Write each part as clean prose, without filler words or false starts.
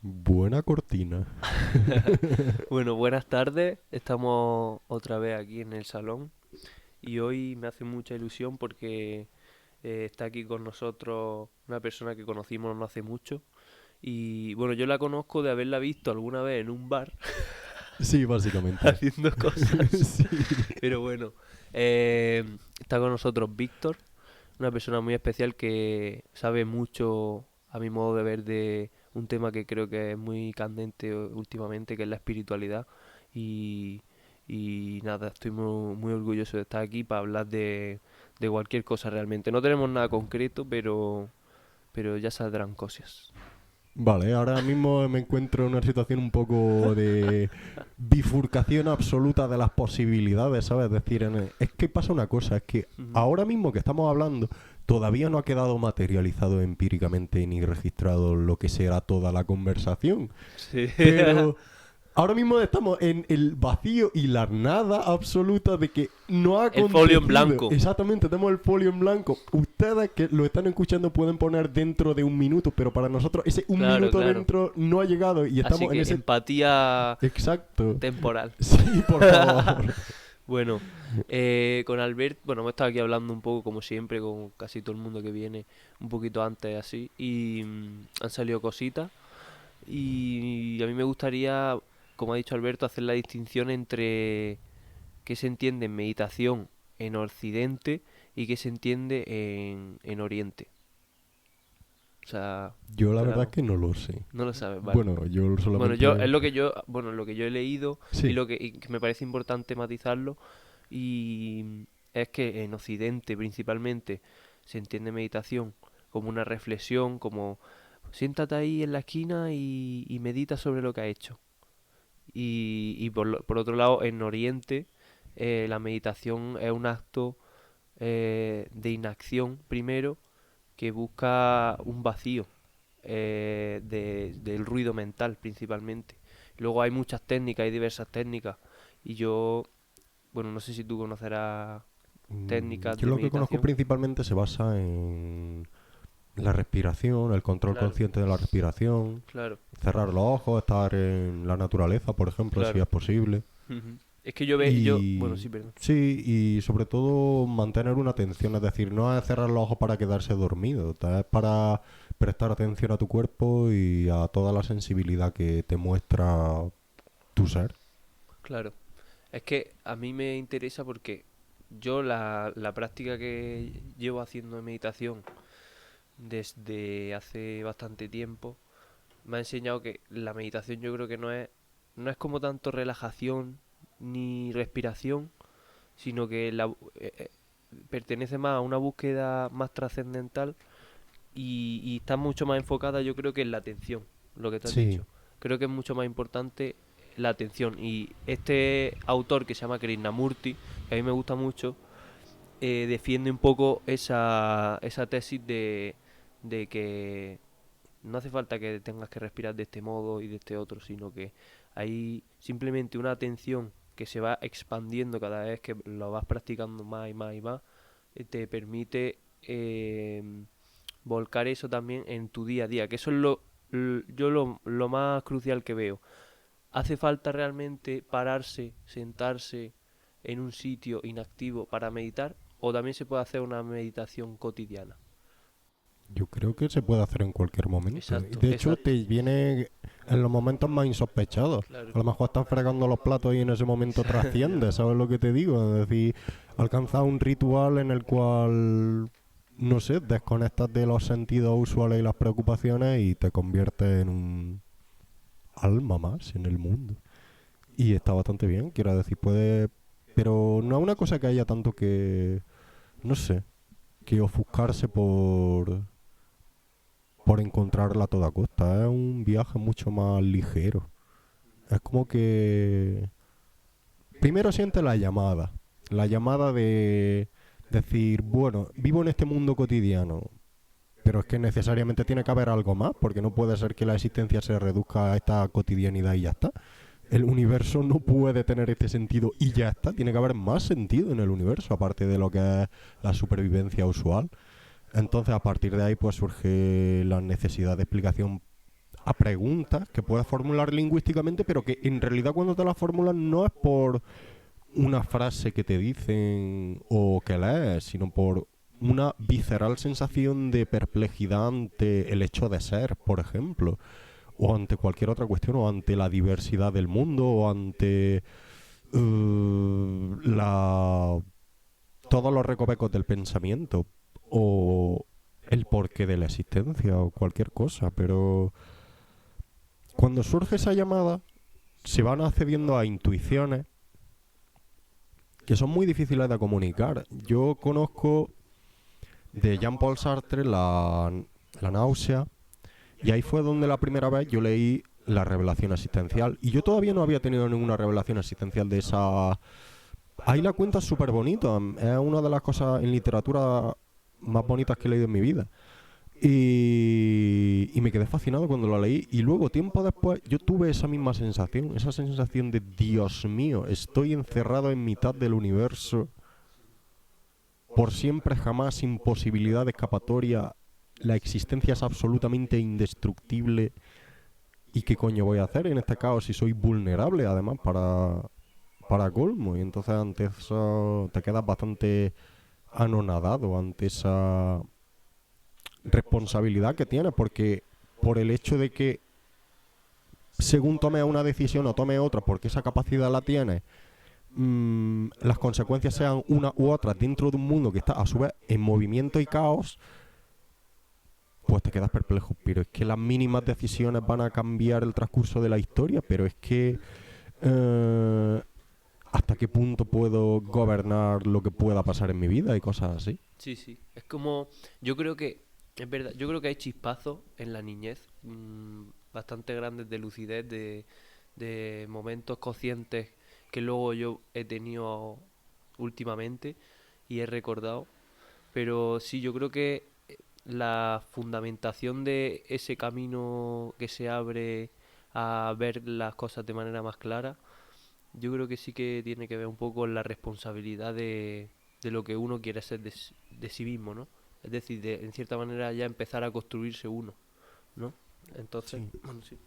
Buena cortina. Bueno, buenas tardes. Estamos otra vez aquí en el salón y hoy me hace mucha ilusión porque está aquí con nosotros una persona que conocimos no hace mucho y bueno, yo la conozco de haberla visto alguna vez en un bar Sí, básicamente. haciendo cosas, Sí. pero bueno, está con nosotros Víctor, una persona muy especial que sabe mucho, a mi modo de ver, de un tema que creo que es muy candente últimamente, que es la espiritualidad. Y, y nada, estoy muy orgulloso de estar aquí para hablar de cualquier cosa realmente. No tenemos nada concreto, pero ya saldrán cosas. Vale, ahora mismo me encuentro en una situación un poco de bifurcación absoluta de las posibilidades, ¿sabes? Es decir, es que pasa una cosa, es que Ujú. ahora mismo que estamos hablando, todavía no ha quedado materializado empíricamente ni registrado lo que será toda la conversación. Sí. Pero ahora mismo estamos en el vacío y la nada absoluta de que no ha El folio en acontecido. blanco. Exactamente, tenemos el folio en blanco. Ustedes que lo están escuchando pueden poner dentro de un minuto, pero para nosotros ese un Claro, minuto claro. dentro no ha llegado y Así estamos en que ese... empatía Exacto. temporal. Sí, por favor. Bueno, con Albert, bueno, hemos estado aquí hablando un poco como siempre, con casi todo el mundo que viene, un poquito antes así, y han salido cositas. Y a mí me gustaría, como ha dicho Alberto, hacer la distinción entre qué se entiende en meditación en Occidente y qué se entiende en Oriente. O sea, Yo la verdad es pero que no lo sé. no lo sabes, vale. Bueno, yo Bueno, yo solamente... es lo que yo he leído Sí. y que me parece importante matizarlo y es que en Occidente principalmente se entiende meditación como una reflexión, como siéntate ahí en la esquina y medita sobre lo que has hecho. Y por otro lado, en Oriente la meditación es un acto de inacción primero que busca un vacío del ruido mental principalmente. Luego hay muchas técnicas, hay diversas técnicas y yo, bueno, no sé si tú conocerás técnicas Yo de lo que conozco meditación. principalmente se basa en la respiración, el control Claro, consciente de la respiración, claro, cerrar los ojos, estar en la naturaleza, por ejemplo, si claro. es posible. Ujú. Es que bueno, Y sí, perdón. sí, y sobre todo mantener una atención, es decir, no es cerrar los ojos para quedarse dormido, es para prestar atención a tu cuerpo y a toda la sensibilidad que te muestra tu ser. Claro. Es que a mí me interesa porque yo la práctica que llevo haciendo de meditación desde hace bastante tiempo me ha enseñado que la meditación yo creo que no es como tanto relajación ni respiración, sino que pertenece más a una búsqueda más trascendental y está mucho más enfocada yo creo que en la atención, lo que te has Sí, dicho. Creo que es mucho más importante la atención y este autor que se llama Krishnamurti, que a mí me gusta mucho, defiende un poco esa tesis de que no hace falta que tengas que respirar de este modo y de este otro, sino que hay simplemente una atención que se va expandiendo cada vez que lo vas practicando más y más y más, te permite volcar eso también en tu día a día, que eso es lo más crucial que veo. ¿Hace falta realmente pararse, sentarse en un sitio inactivo para meditar? ¿O también se puede hacer una meditación cotidiana? yo creo que se puede hacer en cualquier momento. Y Exacto, de hecho, exacto. te viene en los momentos más insospechados. Claro. A lo mejor estás fregando los platos y en ese momento Ya. trasciende, ¿sabes lo que te digo? Es decir, alcanzas un ritual en el cual, no sé, desconectas de los sentidos usuales y las preocupaciones y te conviertes en un alma más en el mundo. Y está bastante bien, quiero decir, puede... Pero no es una cosa que haya tanto que, no sé, que ofuscarse por encontrarla a toda costa. Es un viaje mucho más ligero. Es como que primero siente la llamada de decir, bueno, vivo en este mundo cotidiano, pero es que necesariamente tiene que haber algo más, porque no puede ser que la existencia se reduzca a esta cotidianidad y ya está. El universo no puede tener este sentido y ya está. Tiene que haber más sentido en el universo, aparte de lo que es la supervivencia usual. Entonces, a partir de ahí, pues surge la necesidad de explicación a preguntas que puedes formular lingüísticamente, pero que en realidad cuando te las formulas no es por una frase que te dicen o que lees, sino por una visceral sensación de perplejidad ante el hecho de ser, por ejemplo, o ante cualquier otra cuestión, o ante la diversidad del mundo, o ante la todos los recovecos del pensamiento, o el porqué de la existencia, o cualquier cosa. Pero cuando surge esa llamada, se van accediendo a intuiciones que son muy difíciles de comunicar. Yo conozco de Jean-Paul Sartre la náusea, y ahí fue donde la primera vez yo leí la revelación existencial. Y yo todavía no había tenido ninguna revelación existencial de esa. Ahí la cuenta súper bonito. Es una de las cosas en literatura más bonitas que he leído en mi vida. Y me quedé fascinado cuando lo leí. Y luego, tiempo después, yo tuve esa misma sensación. Esa sensación de, Dios mío, estoy encerrado en mitad del universo. Por siempre, jamás, sin posibilidad de escapatoria. La existencia es absolutamente indestructible. ¿Y qué coño voy a hacer en este caso si soy vulnerable, además, para colmo? Y entonces ante eso te quedas bastante anonadado ante esa responsabilidad que tienes, porque por el hecho de que según tomes una decisión o tomes otra, porque esa capacidad la tienes, las consecuencias sean una u otra dentro de un mundo que está a su vez en movimiento y caos, pues te quedas perplejo. Pero es que las mínimas decisiones van a cambiar el transcurso de la historia, pero es que ¿hasta qué punto puedo gobernar lo que pueda pasar en mi vida y cosas así? Sí, sí. Es como, yo creo que, es verdad, yo creo que hay chispazos en la niñez bastante grandes de lucidez, de momentos conscientes que luego yo he tenido últimamente y he recordado. Pero sí, yo creo que la fundamentación de ese camino que se abre a ver las cosas de manera más clara, yo creo que sí que tiene que ver un poco con la responsabilidad de lo que uno quiere ser de sí mismo, ¿no? Es decir, de, en cierta manera ya empezar a construirse uno, ¿no? Entonces, Sí. bueno, sí.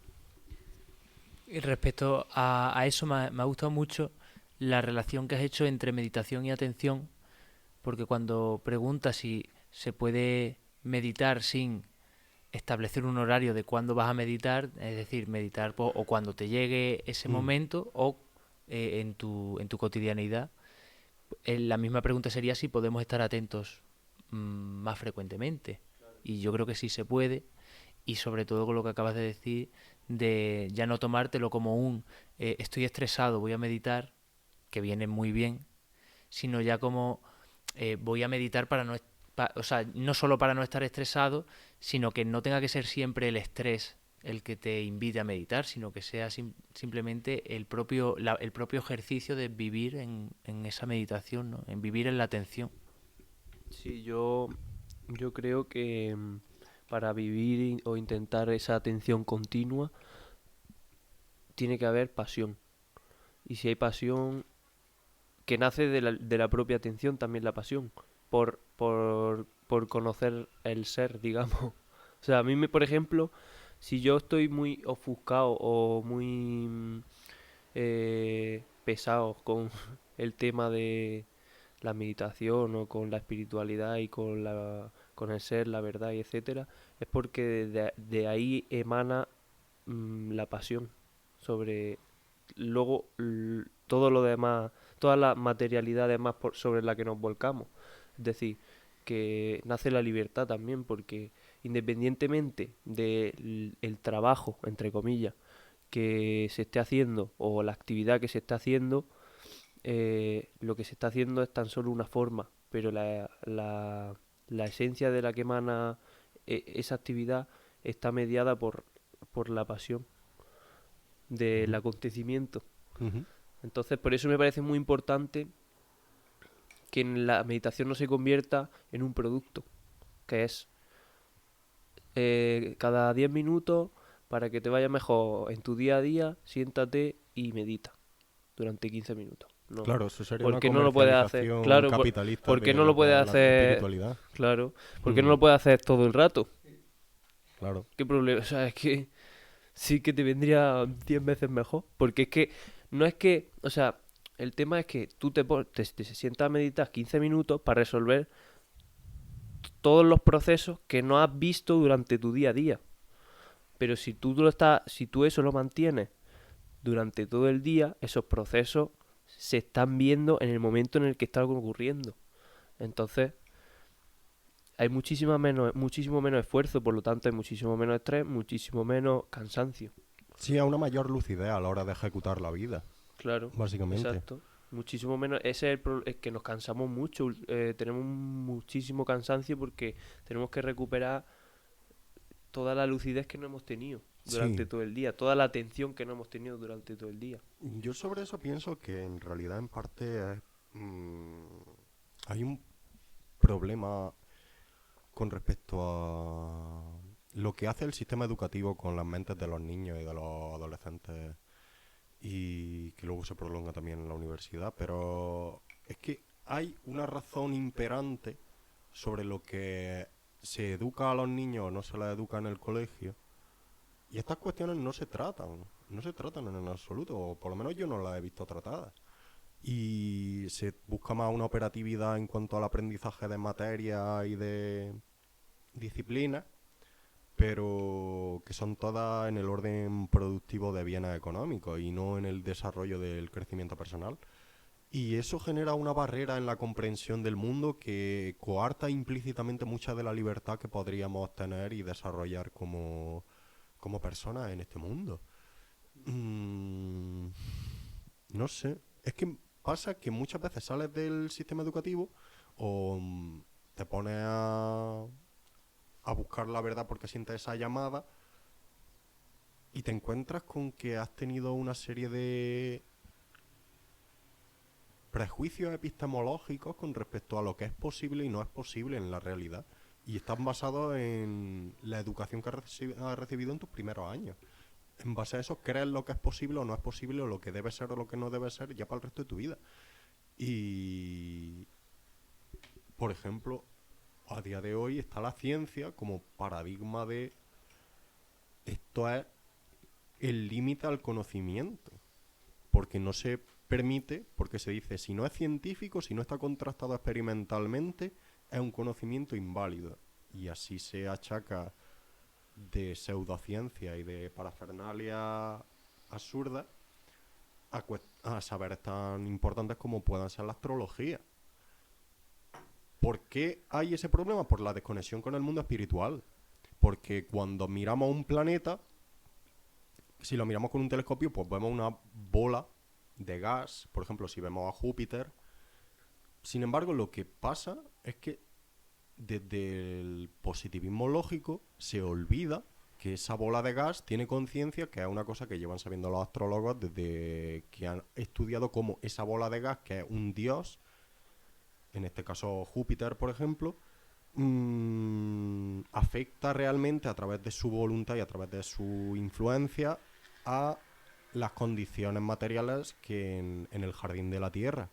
Y respecto a eso, me ha gustado mucho la relación que has hecho entre meditación y atención, porque cuando preguntas si se puede meditar sin establecer un horario de cuándo vas a meditar, es decir, meditar o cuando te llegue ese Mm. momento o en tu cotidianidad, la misma pregunta sería si podemos estar atentos más frecuentemente. Y yo creo que sí se puede, y sobre todo con lo que acabas de decir, de ya no tomártelo como un estoy estresado, voy a meditar, que viene muy bien, sino ya como voy a meditar para no, o sea, no solo para no estar estresado, sino que no tenga que ser siempre el estrés el que te invite a meditar, sino que sea simplemente el propio ejercicio de vivir en esa meditación, ¿no? En vivir en la atención. Sí, yo creo que para vivir o intentar esa atención continua tiene que haber pasión. Y si hay pasión, que nace de la propia atención también la pasión, por conocer el ser, digamos. O sea, a mí, por ejemplo, si yo estoy muy ofuscado o muy pesado con el tema de la meditación o con la espiritualidad y con el ser, la verdad y etcétera, es porque de ahí emana la pasión sobre luego todo lo demás, toda la materialidad demás sobre la que nos volcamos. Es decir, que nace la libertad también, porque independientemente del el trabajo, entre comillas, que se esté haciendo o la actividad que se está haciendo, lo que se está haciendo es tan solo una forma, pero la esencia de la que emana esa actividad está mediada por la pasión del Ujú. acontecimiento. Ujú. Entonces, por eso me parece muy importante que en la meditación no se convierta en un producto, que es cada 10 minutos, para que te vaya mejor en tu día a día, siéntate y medita durante 15 minutos. No. Claro, eso sería ¿Por una qué no lo puedes hacer? comercialización Claro, capitalista ¿por qué no lo puedes de la hacer? espiritualidad. Claro, ¿por qué no Mm. lo puedes hacer todo el rato? Claro. ¿Qué problema? O sea, es que sí que te vendría 100 veces mejor. Porque es que, no es que, o sea, el tema es que tú te sientas a meditar 15 minutos para resolver todos los procesos que no has visto durante tu día a día. Pero si tú eso lo mantienes durante todo el día, esos procesos se están viendo en el momento en el que están ocurriendo. Entonces, hay muchísimo menos esfuerzo, por lo tanto hay muchísimo menos estrés, muchísimo menos cansancio. Sí, a una mayor lucidez a la hora de ejecutar la vida, Claro, básicamente. exacto. Muchísimo menos. Ese es que nos cansamos mucho. Tenemos muchísimo cansancio porque tenemos que recuperar toda la lucidez que no hemos tenido durante Sí, todo el día, toda la atención que no hemos tenido durante todo el día. yo sobre eso pienso que en realidad en parte mm, hay un problema con respecto a lo que hace el sistema educativo con las mentes de los niños y de los adolescentes y que luego se prolonga también en la universidad, pero es que hay una razón imperante sobre lo que se educa a los niños o no se les educa en el colegio. Y estas cuestiones no se tratan en absoluto, o por lo menos yo no las he visto tratadas. Y se busca más una operatividad en cuanto al aprendizaje de materia y de disciplina, pero que son todas en el orden productivo de bienes económicos y no en el desarrollo del crecimiento personal. Y eso genera una barrera en la comprensión del mundo que coarta implícitamente mucha de la libertad que podríamos tener y desarrollar como personas en este mundo. Mm, no sé. Es que pasa que muchas veces sales del sistema educativo o te pones a buscar la verdad porque sientes esa llamada y te encuentras con que has tenido una serie de prejuicios epistemológicos con respecto a lo que es posible y no es posible en la realidad. Y están basados en la educación que has recibido en tus primeros años. En base a eso crees lo que es posible o no es posible, o lo que debe ser o lo que no debe ser, ya para el resto de tu vida. Y, por ejemplo, a día de hoy está la ciencia como paradigma de esto es el límite al conocimiento. Porque no se permite, porque se dice, si no es científico, si no está contrastado experimentalmente, es un conocimiento inválido. Y así se achaca de pseudociencia y de parafernalia absurda a saberes tan importantes como puedan ser la astrología. ¿Por qué hay ese problema? Por la desconexión con el mundo espiritual. Porque cuando miramos un planeta, si lo miramos con un telescopio, pues vemos una bola de gas, por ejemplo, si vemos a Júpiter. Sin embargo, lo que pasa es que desde el positivismo lógico se olvida que esa bola de gas tiene conciencia, que es una cosa que llevan sabiendo los astrólogos desde que han estudiado cómo esa bola de gas, que es un dios, en este caso Júpiter, por ejemplo, afecta realmente a través de su voluntad y a través de su influencia a las condiciones materiales que en el jardín de la Tierra.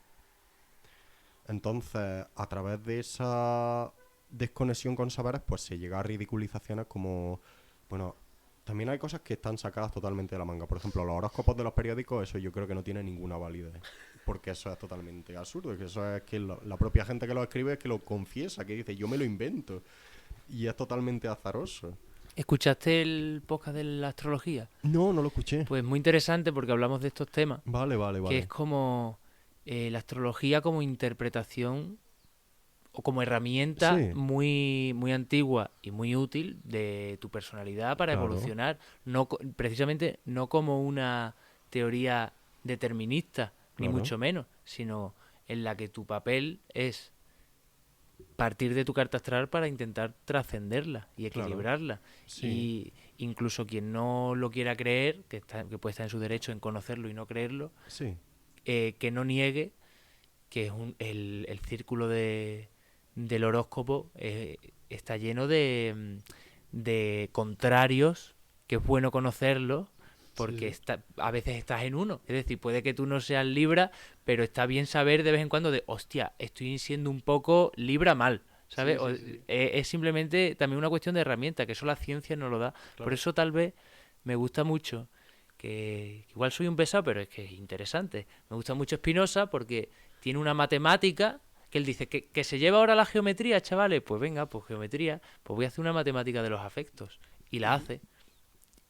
Entonces, a través de esa desconexión con saberes, pues se llega a ridiculizaciones como, bueno, también hay cosas que están sacadas totalmente de la manga. Por ejemplo, los horóscopos de los periódicos, eso yo creo que no tiene ninguna validez. Porque eso es totalmente absurdo. Que eso es que la propia gente que lo escribe es que lo confiesa, que dice, yo me lo invento. Y es totalmente azaroso. ¿Escuchaste el podcast de la astrología? No, no lo escuché. Pues muy interesante porque hablamos de estos temas, Vale, vale, que es vale. como la astrología como interpretación o como herramienta Sí, muy, muy antigua y muy útil de tu personalidad para claro, evolucionar, no, precisamente no como una teoría determinista, ni claro. mucho menos, sino en la que tu papel es partir de tu carta astral para intentar trascenderla y Claro, equilibrarla. sí, Y incluso quien no lo quiera creer, que puede estar en su derecho en conocerlo y no creerlo, sí, que no niegue que es el círculo del horóscopo está lleno de contrarios, que es bueno conocerlos, sí, porque sí. a veces estás en uno. Es decir, puede que tú no seas Libra, pero está bien saber de vez en cuando de, hostia, estoy siendo un poco Libra mal. ¿Sabes? Sí, sí, sí, Es simplemente también una cuestión de herramienta, que eso la ciencia no lo da. Por claro. eso tal vez me gusta mucho, que igual soy un pesado, pero es que es interesante. Me gusta mucho Spinoza porque tiene una matemática que él dice que se lleva ahora la geometría, chavales. Pues venga, pues geometría, pues voy a hacer una matemática de los afectos. Y la hace.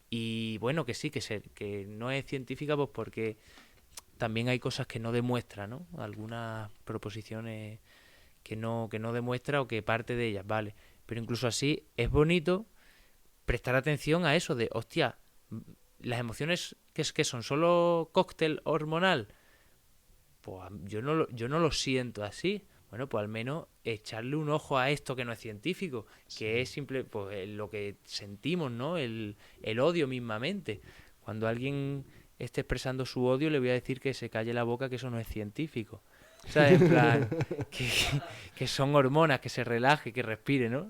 Y bueno, que sí, que no es científica, pues porque también hay cosas que no demuestra, ¿no? Algunas proposiciones que no demuestra o que parte de ellas, vale. Pero incluso así es bonito prestar atención a eso de, hostia, las emociones que son solo cóctel hormonal, pues yo no lo siento así. Bueno, pues al menos echarle un ojo a esto que no es científico, que es simple, pues lo que sentimos, ¿no? El odio mismamente. Cuando alguien esté expresando su odio, le voy a decir que se calle la boca, que eso no es científico. ¿Sabes? En plan, que, que son hormonas, que se relaje, que respire, ¿no?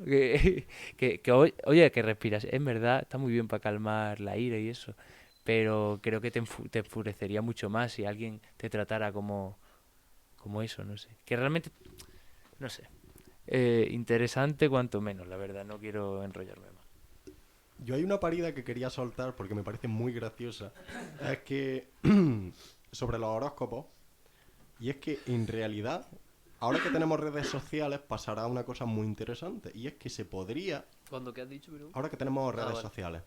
Oye, que respiras. Es verdad, está muy bien para calmar la ira y eso. Pero creo que te enfurecería mucho más si alguien te tratara como eso, no sé. Que realmente, no sé. Interesante cuanto menos, la verdad. No quiero enrollarme más. Yo hay una parida que quería soltar porque me parece muy graciosa. Es que sobre los horóscopos, y es que en realidad, ahora que tenemos redes sociales, pasará una cosa muy interesante. Y es que se podría, ¿Cuándo qué has dicho, pero? ahora que tenemos redes Vale. sociales,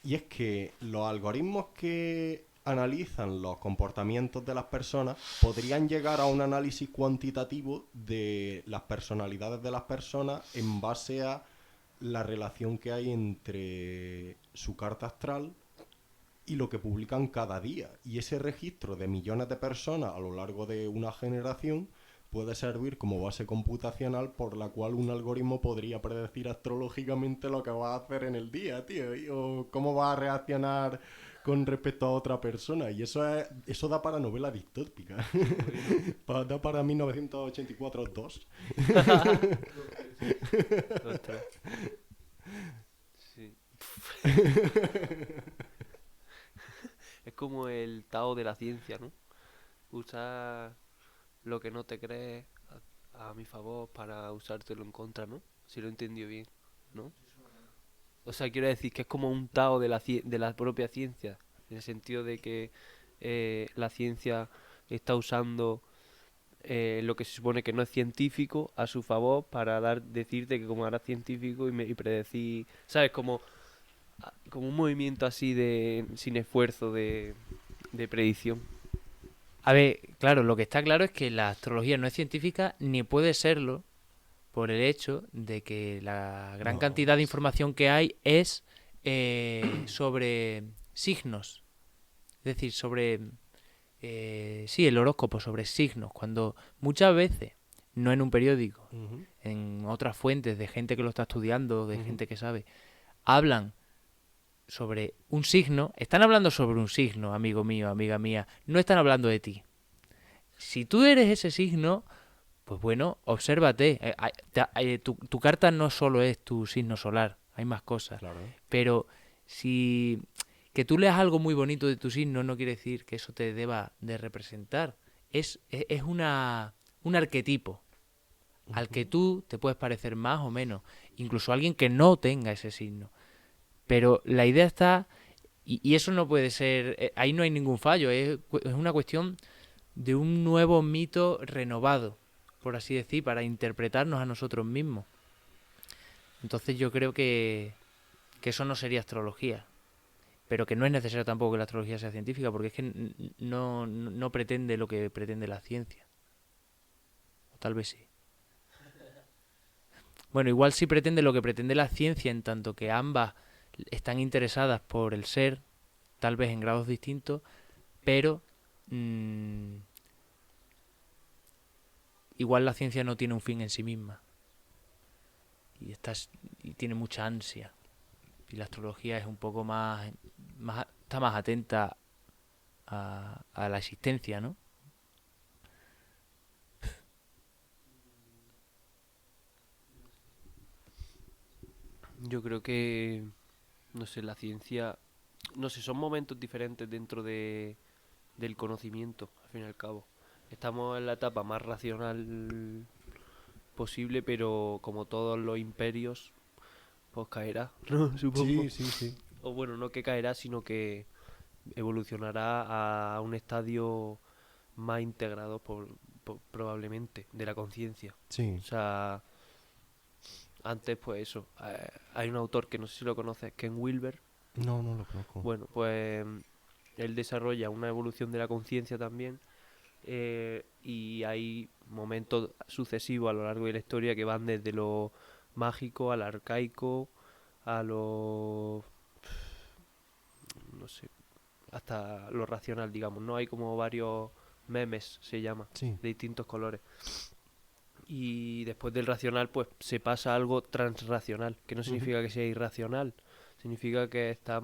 y es que los algoritmos que analizan los comportamientos de las personas podrían llegar a un análisis cuantitativo de las personalidades de las personas en base a la relación que hay entre su carta astral y lo que publican cada día. Y ese registro de millones de personas a lo largo de una generación puede servir como base computacional por la cual un algoritmo podría predecir astrológicamente lo que va a hacer en el día, tío, o cómo va a reaccionar con respecto a otra persona. Y eso da para novela distópica. Da para 1984-2. Ostras. Sí. Es como el Tao de la ciencia, ¿no? Usar lo que no te crees a mi favor para usártelo en contra, ¿no? Si lo he entendido bien, ¿no? O sea, quiero decir que es como un Tao de la propia ciencia, en el sentido de que la ciencia está usando lo que se supone que no es científico a su favor para decirte que como ahora es científico y predecir, ¿sabes? Como un movimiento así de sin esfuerzo de predicción. A ver, claro, lo que está claro es que la astrología no es científica ni puede serlo por el hecho de que la gran No. cantidad de información que hay es sobre signos, es decir, sobre, sí, el horóscopo, sobre signos, cuando muchas veces, no en un periódico, Ujú, en otras fuentes de gente que lo está estudiando, de ujú. gente que sabe, hablan sobre un signo, están hablando sobre un signo, amigo mío, amiga mía, no están hablando de ti. Si tú eres ese signo, pues bueno, obsérvate. Tu carta no solo es tu signo solar, hay más cosas. Claro. Pero si que tú leas algo muy bonito de tu signo no quiere decir que eso te deba de representar. Es un arquetipo al que Ujú. tú te puedes parecer más o menos. Incluso alguien que no tenga ese signo. Pero la idea está, y eso no puede ser, ahí no hay ningún fallo, es una cuestión de un nuevo mito renovado, por así decir, para interpretarnos a nosotros mismos. Entonces yo creo que eso no sería astrología, pero que no es necesario tampoco que la astrología sea científica, porque es que no pretende lo que pretende la ciencia. O tal vez sí. Bueno, igual sí pretende lo que pretende la ciencia, en tanto que ambas están interesadas por el ser, tal vez en grados distintos, pero mmm, igual la ciencia no tiene un fin en sí misma y tiene mucha ansia. Y la astrología es un poco está más atenta a la existencia, ¿no? Yo creo que, no sé, la ciencia, no sé, son momentos diferentes dentro del conocimiento, al fin y al cabo. Estamos en la etapa más racional posible, pero como todos los imperios, pues caerá, ¿no? Supongo. Sí, sí, sí. O bueno, no que caerá, sino que evolucionará a un estadio más integrado probablemente de la conciencia. Sí. O sea, antes pues eso, hay un autor que no sé si lo conoces, Ken Wilber. No, no lo conozco. Bueno, pues él desarrolla una evolución de la conciencia también, y hay momentos sucesivos a lo largo de la historia que van desde lo mágico al arcaico, a lo, no sé, hasta lo racional, digamos, ¿no? Hay como varios memes, se llama, Sí. de distintos colores. Y después del racional, pues se pasa a algo transracional, que no Ujú. significa que sea irracional, significa que está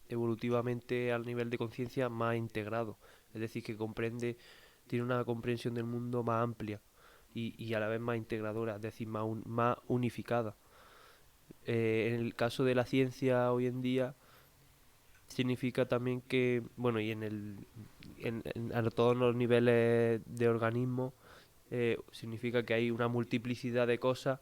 evolutivamente al nivel de conciencia más integrado. Es decir, que comprende, tiene una comprensión del mundo más amplia y a la vez más integradora, es decir, más unificada. En el caso de la ciencia hoy en día, significa también que, bueno, y a todos los niveles de organismo, significa que hay una multiplicidad de cosas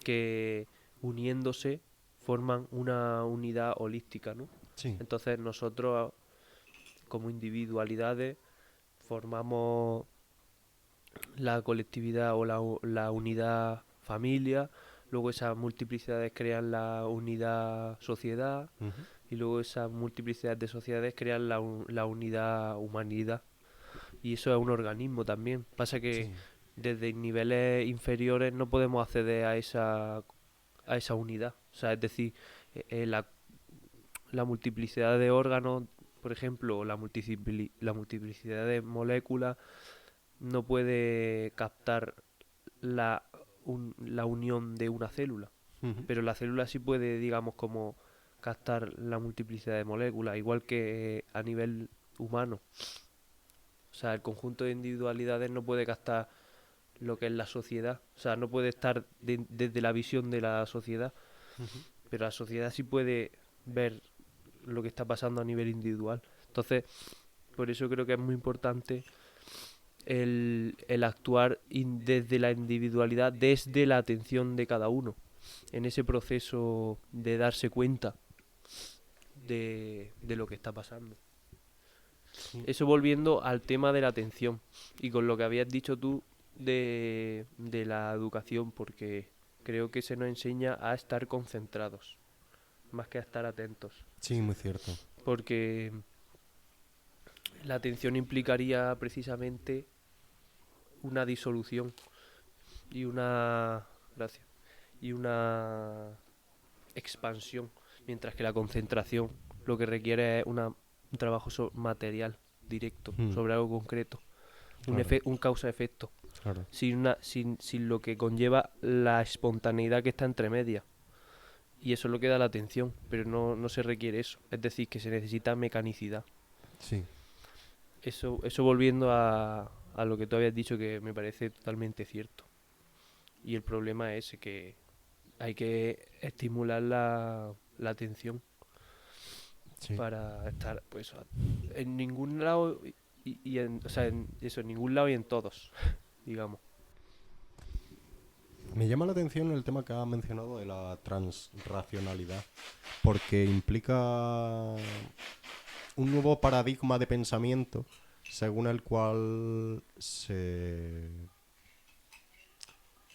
que uniéndose forman una unidad holística, ¿no? Sí. Entonces nosotros como individualidades formamos la colectividad o la unidad familia, luego esas multiplicidades crean la unidad sociedad Ujú. y luego esas multiplicidades de sociedades crean la unidad humanidad. Y eso es un organismo también. Pasa que Sí. desde niveles inferiores no podemos acceder a esa unidad. O sea, es decir, la multiplicidad de órganos, por ejemplo, o la multiplicidad de moléculas no puede captar la unión de una célula. Ujú. Pero la célula sí puede, digamos, como captar la multiplicidad de moléculas, igual que a nivel humano. O sea, el conjunto de individualidades no puede captar lo que es la sociedad. O sea, no puede estar desde la visión de la sociedad, Ujú. pero la sociedad sí puede ver lo que está pasando a nivel individual. Entonces, por eso creo que es muy importante el actuar desde la individualidad, desde la atención de cada uno, en ese proceso de darse cuenta de lo que está pasando. Sí. Eso volviendo al tema de la atención y con lo que habías dicho tú de la educación, porque creo que se nos enseña a estar concentrados, más que a estar atentos. Sí, muy cierto. Porque la atención implicaría precisamente una disolución y una, gracias, y una expansión, mientras que la concentración lo que requiere es un trabajo material, directo, Mm. sobre algo concreto, Claro, un causa-efecto, claro. sin lo que conlleva la espontaneidad que está entre medias. Y eso es lo que da la atención, pero no se requiere eso. Es decir, que se necesita mecanicidad. Sí. Eso volviendo a lo que tú habías dicho, que me parece totalmente cierto. Y el problema es ese, que hay que estimular la atención Sí. para estar pues en ningún lado o sea, en eso, en ningún lado y en todos, digamos. Me llama la atención el tema que has mencionado de la transracionalidad, porque implica un nuevo paradigma de pensamiento según el cual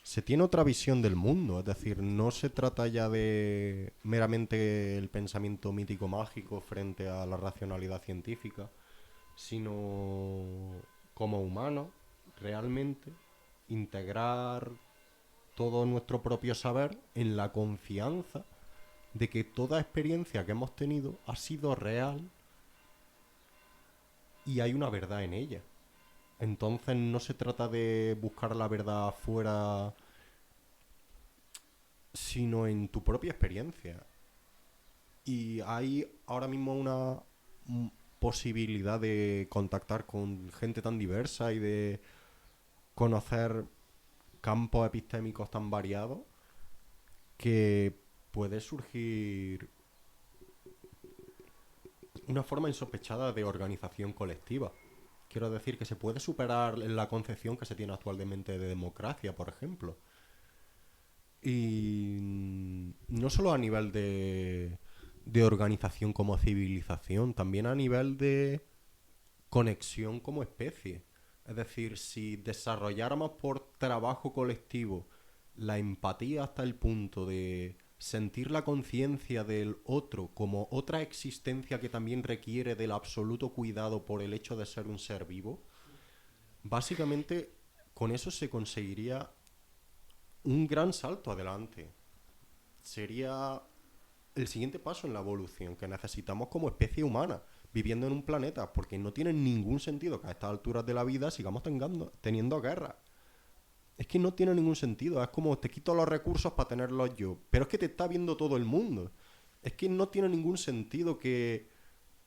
se tiene otra visión del mundo. Es decir, no se trata ya de meramente el pensamiento mítico mágico frente a la racionalidad científica, sino como humanos realmente integrar todo nuestro propio saber en la confianza de que toda experiencia que hemos tenido ha sido real y hay una verdad en ella. Entonces no se trata de buscar la verdad afuera, sino en tu propia experiencia. Y hay ahora mismo una posibilidad de contactar con gente tan diversa y de conocer campos epistémicos tan variados que puede surgir una forma insospechada de organización colectiva. Quiero decir que se puede superar la concepción que se tiene actualmente de democracia, por ejemplo. Y no solo a nivel de organización como civilización, también a nivel de conexión como especie. Es decir, si desarrolláramos por trabajo colectivo la empatía hasta el punto de sentir la conciencia del otro como otra existencia que también requiere del absoluto cuidado por el hecho de ser un ser vivo, básicamente con eso se conseguiría un gran salto adelante. Sería el siguiente paso en la evolución que necesitamos como especie humana, viviendo en un planeta, porque no tiene ningún sentido que a estas alturas de la vida sigamos teniendo guerra. Es que no tiene ningún sentido, es como te quito los recursos para tenerlos yo, pero es que te está viendo todo el mundo. Es que no tiene ningún sentido que...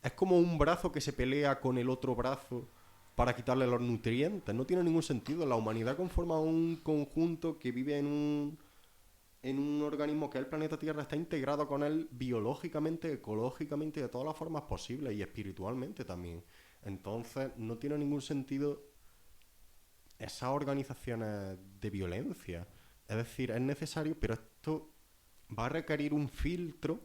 Es como un brazo que se pelea con el otro brazo para quitarle los nutrientes, no tiene ningún sentido. La humanidad conforma un conjunto que vive en un organismo que es el planeta Tierra, está integrado con él biológicamente, ecológicamente, de todas las formas posibles y espiritualmente también. Entonces, no tiene ningún sentido esas organizaciones de violencia. Es decir, es necesario, pero esto va a requerir un filtro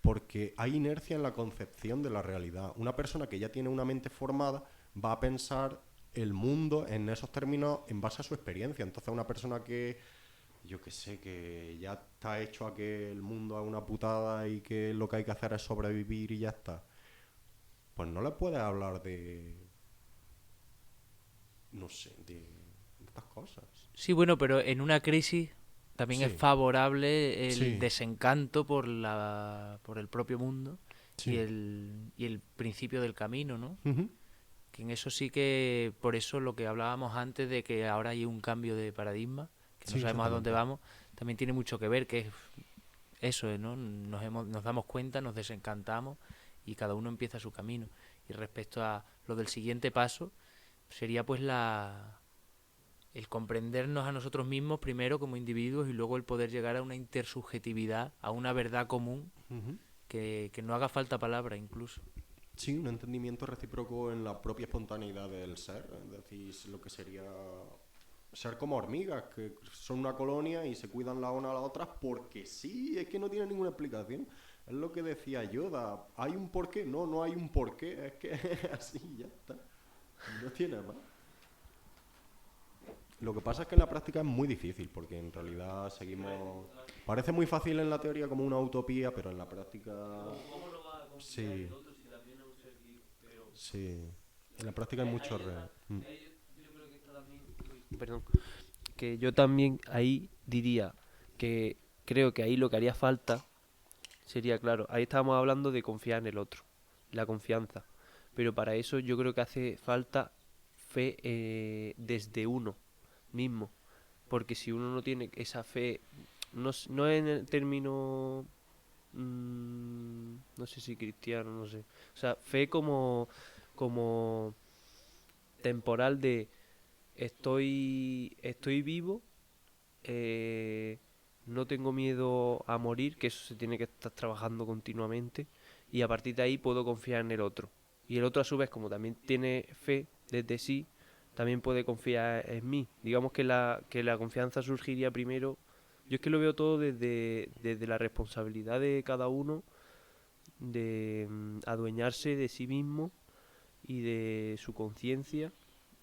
porque hay inercia en la concepción de la realidad. Una persona que ya tiene una mente formada va a pensar el mundo en esos términos en base a su experiencia. Entonces, una persona que yo que sé, que ya está hecho a que el mundo es una putada y que lo que hay que hacer es sobrevivir y ya está, pues no le puedes hablar de, no sé, de estas cosas. Sí, bueno, pero en una crisis también es Sí, favorable el sí, desencanto por el propio mundo sí. y el principio del camino, ¿no? Ujú. Que en eso sí que, por eso lo que hablábamos antes de que ahora hay un cambio de paradigma, que no Sí, sabemos a dónde exactamente. vamos, también tiene mucho que ver, que es eso, ¿no? Nos damos cuenta, nos desencantamos y cada uno empieza su camino. Y respecto a lo del siguiente paso, sería pues el comprendernos a nosotros mismos primero como individuos y luego el poder llegar a una intersubjetividad, a una verdad común Ujú. que no haga falta palabra incluso. Sí, un entendimiento recíproco en la propia espontaneidad del ser, es decir, lo que sería ser como hormigas, que son una colonia y se cuidan la una a la otra porque sí, es que no tiene ninguna explicación. Es lo que decía Yoda, ¿hay un porqué? No, no hay un porqué, es que es así, ya está. No tiene más. Lo que pasa es que en la práctica es muy difícil, porque en realidad seguimos... Parece muy fácil en la teoría como una utopía, pero en la práctica... Sí, sí. En la práctica hay mucho Perdón, que yo también ahí diría que creo que ahí lo que haría falta sería, claro, ahí estábamos hablando de confiar en el otro, la confianza, pero para eso yo creo que hace falta fe desde uno mismo, porque si uno no tiene esa fe, no en el término, no sé si cristiano, no sé, o sea, fe como temporal de estoy vivo, eh, no tengo miedo a morir, que eso se tiene que estar trabajando continuamente, y a partir de ahí puedo confiar en el otro. Y el otro a su vez, como también tiene fe desde sí, también puede confiar en mí. Digamos que la confianza surgiría primero. Yo es que lo veo todo desde la responsabilidad de cada uno, de adueñarse de sí mismo y de su conciencia,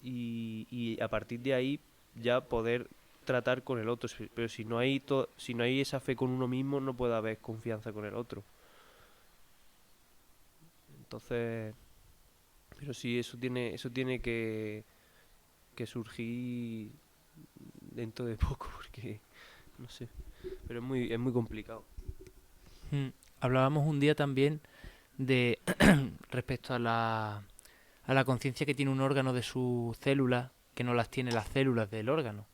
y a partir de ahí ya poder tratar con el otro. Pero si no hay esa fe con uno mismo, no puede haber confianza con el otro. Entonces, pero sí, eso tiene que surgir dentro de poco, porque no sé, pero es muy complicado. Mm. Hablábamos un día también de respecto a la conciencia que tiene un órgano de sus células que no las tiene las células del órgano.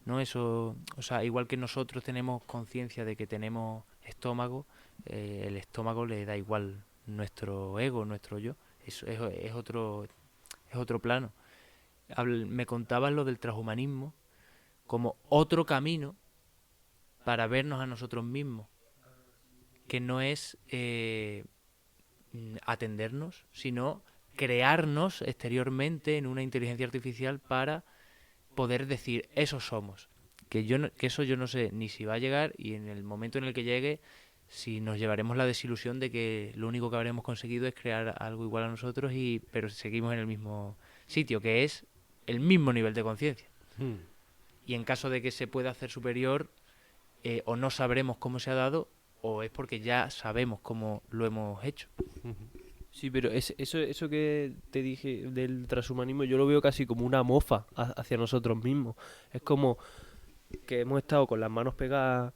¿No? Eso, o sea, igual que nosotros tenemos conciencia de que tenemos estómago, el estómago le da igual nuestro ego, nuestro yo. Eso es otro plano. Me contabas lo del transhumanismo como otro camino para vernos a nosotros mismos, que no es atendernos, sino crearnos exteriormente en una inteligencia artificial para poder decir, esos somos. que eso yo no sé ni si va a llegar, y en el momento en el que llegue, si nos llevaremos la desilusión de que lo único que habremos conseguido es crear algo igual a nosotros, pero seguimos en el mismo sitio, que es el mismo nivel de conciencia. Hmm. Y en caso de que se pueda hacer superior, o no sabremos cómo se ha dado, o es porque ya sabemos cómo lo hemos hecho. Sí, pero eso que te dije del transhumanismo, yo lo veo casi como una mofa hacia nosotros mismos. Es como que hemos estado con las manos pegadas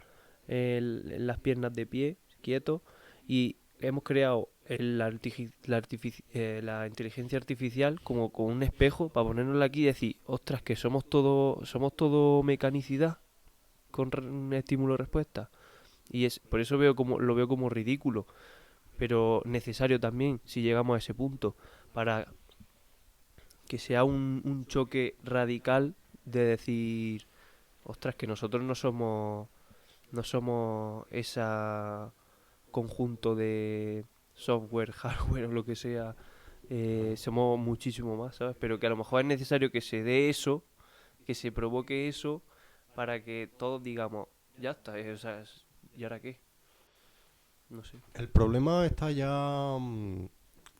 en las piernas de pie, quietos, y hemos creado la inteligencia artificial como con un espejo para ponernosla aquí y decir, ostras, que somos todo mecanicidad con un estímulo-respuesta. Y por eso lo veo como ridículo, pero necesario también si llegamos a ese punto, para que sea un choque radical de decir, ostras, que nosotros no somos ese conjunto de software, hardware o lo que sea, somos muchísimo más, ¿sabes? Pero que a lo mejor es necesario que se dé eso, que se provoque eso, para que todos digamos, ya está, o sea, ¿y ahora qué? No sé. El problema está ya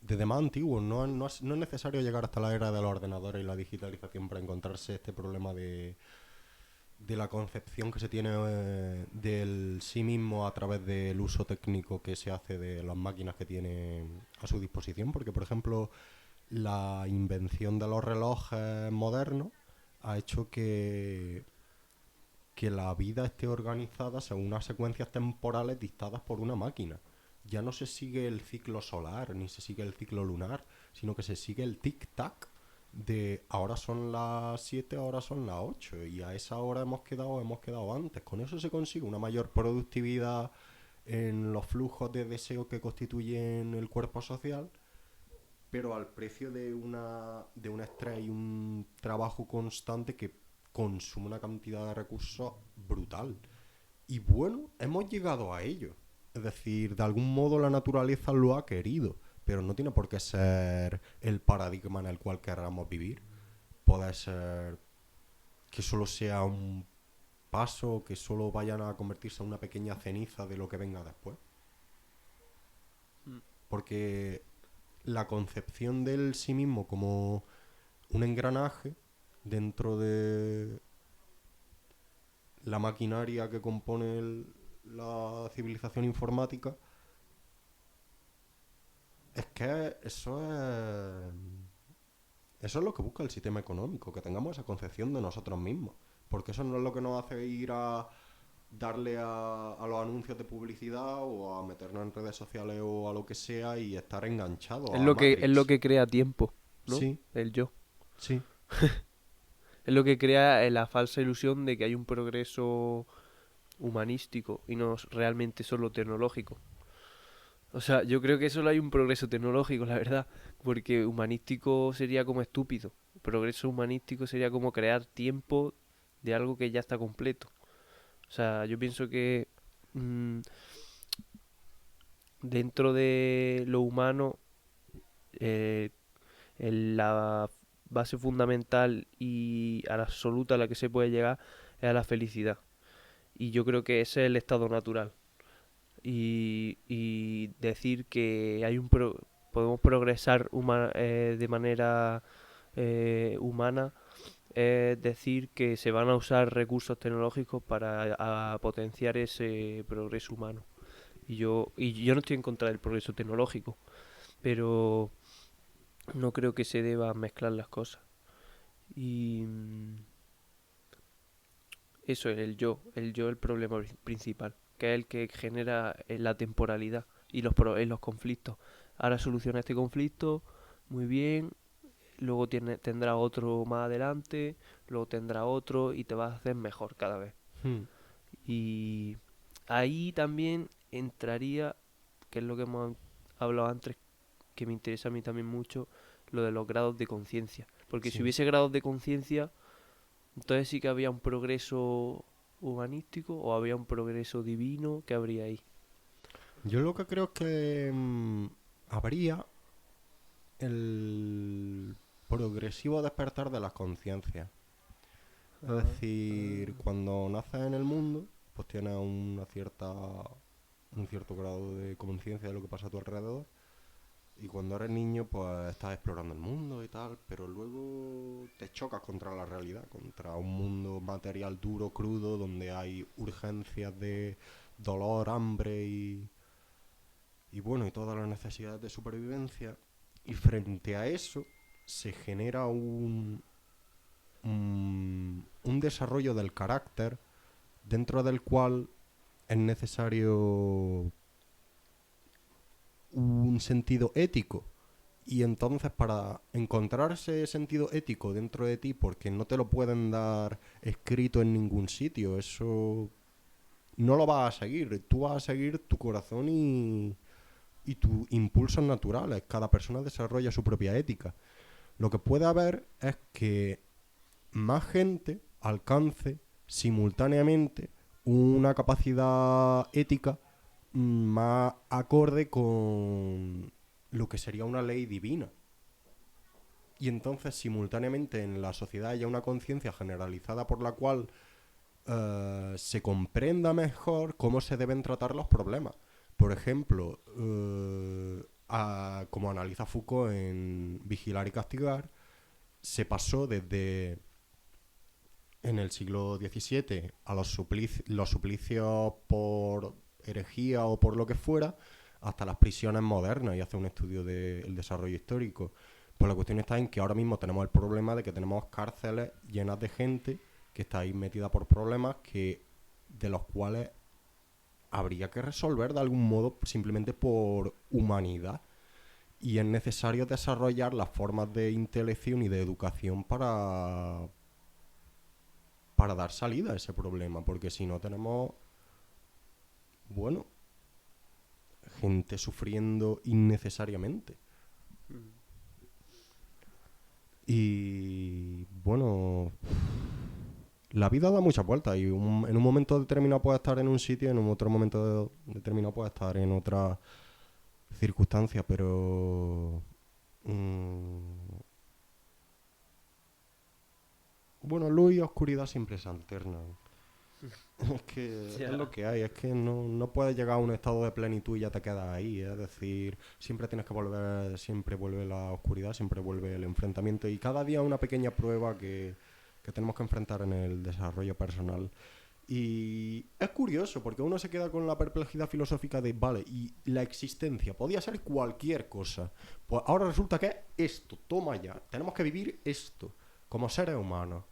desde más antiguo. No es necesario llegar hasta la era de los ordenadores y la digitalización para encontrarse este problema de la concepción que se tiene del sí mismo a través del uso técnico que se hace de las máquinas que tiene a su disposición. Porque, por ejemplo, la invención de los relojes modernos ha hecho que la vida esté organizada según unas secuencias temporales dictadas por una máquina. Ya no se sigue el ciclo solar ni se sigue el ciclo lunar, sino que se sigue el tic-tac de ahora son las 7, ahora son las 8 y a esa hora hemos quedado antes. Con eso se consigue una mayor productividad en los flujos de deseo que constituyen el cuerpo social, pero al precio de un estrés y un trabajo constante que consume una cantidad de recursos brutal. Y bueno, hemos llegado a ello. Es decir, de algún modo la naturaleza lo ha querido, pero no tiene por qué ser el paradigma en el cual queramos vivir. Puede ser que solo sea un paso, que solo vayan a convertirse en una pequeña ceniza de lo que venga después. Porque la concepción del sí mismo como un engranaje dentro de la maquinaria que compone la civilización informática, es que eso es lo que busca el sistema económico, que tengamos esa concepción de nosotros mismos, porque eso no es lo que nos hace ir a darle a los anuncios de publicidad o a meternos en redes sociales o a lo que sea y estar enganchados Es a lo que, es lo Matrix. que crea tiempo, ¿no? Sí, El yo. sí. Es lo que crea la falsa ilusión de que hay un progreso humanístico y no realmente solo tecnológico. O sea, yo creo que solo hay un progreso tecnológico, la verdad, porque humanístico sería como estúpido. Progreso humanístico sería como crear tiempo de algo que ya está completo. O sea, yo pienso que mm, dentro de lo humano, eh, la base fundamental y a la absoluta a la que se puede llegar es a la felicidad. Y yo creo que ese es el estado natural. Y decir que podemos progresar de manera humana es decir que se van a usar recursos tecnológicos para potenciar ese progreso humano. Y yo no estoy en contra del progreso tecnológico, pero no creo que se deba mezclar las cosas. Y eso es el problema principal, que es el que genera la temporalidad y los conflictos. Ahora soluciona este conflicto, muy bien, luego tendrá otro más adelante, luego tendrá otro y te vas a hacer mejor cada vez. Hmm. Y ahí también entraría, que es lo que hemos hablado antes, que me interesa a mí también mucho, lo de los grados de conciencia. Porque si Sí. hubiese grados de conciencia, entonces sí que había un progreso humanístico o había un progreso divino que habría ahí. Yo lo que creo es que habría el progresivo despertar de las conciencias. Es decir, cuando naces en el mundo, pues tienes un cierto grado de conciencia de lo que pasa a tu alrededor. Y cuando eres niño, pues estás explorando el mundo y tal, pero luego te chocas contra la realidad, contra un mundo material duro, crudo, donde hay urgencias de dolor, hambre y bueno, y todas las necesidades de supervivencia. Y frente a eso se genera un desarrollo del carácter dentro del cual es necesario un sentido ético. Y entonces para encontrar ese sentido ético dentro de ti, porque no te lo pueden dar escrito en ningún sitio, eso no lo vas a seguir. Tú vas a seguir tu corazón y tus impulsos naturales. Cada persona desarrolla su propia ética. Lo que puede haber es que más gente alcance simultáneamente una capacidad ética más acorde con lo que sería una ley divina. Y entonces simultáneamente en la sociedad haya una conciencia generalizada por la cual se comprenda mejor cómo se deben tratar los problemas. Por ejemplo, como analiza Foucault en Vigilar y Castigar, se pasó desde en el siglo XVII a los suplicios por herejía o por lo que fuera, hasta las prisiones modernas, y hace un estudio del desarrollo histórico. Pues la cuestión está en que ahora mismo tenemos el problema de que tenemos cárceles llenas de gente que está ahí metida por problemas de los cuales habría que resolver de algún modo simplemente por humanidad. Y es necesario desarrollar las formas de intelección y de educación para dar salida a ese problema, porque si no tenemos, bueno, gente sufriendo innecesariamente. Y bueno, la vida da muchas vueltas y en un momento determinado puede estar en un sitio y en otro momento determinado puede estar en otra circunstancia, pero bueno, luz y oscuridad siempre se alternan. Es que Ya. es lo que hay, es que no puedes llegar a un estado de plenitud y ya te quedas ahí, es decir, siempre tienes que volver, siempre vuelve la oscuridad, siempre vuelve el enfrentamiento y cada día una pequeña prueba que tenemos que enfrentar en el desarrollo personal. Y es curioso porque uno se queda con la perplejidad filosófica de, vale, y la existencia podía ser cualquier cosa, pues ahora resulta que es esto, toma ya, tenemos que vivir esto como seres humanos.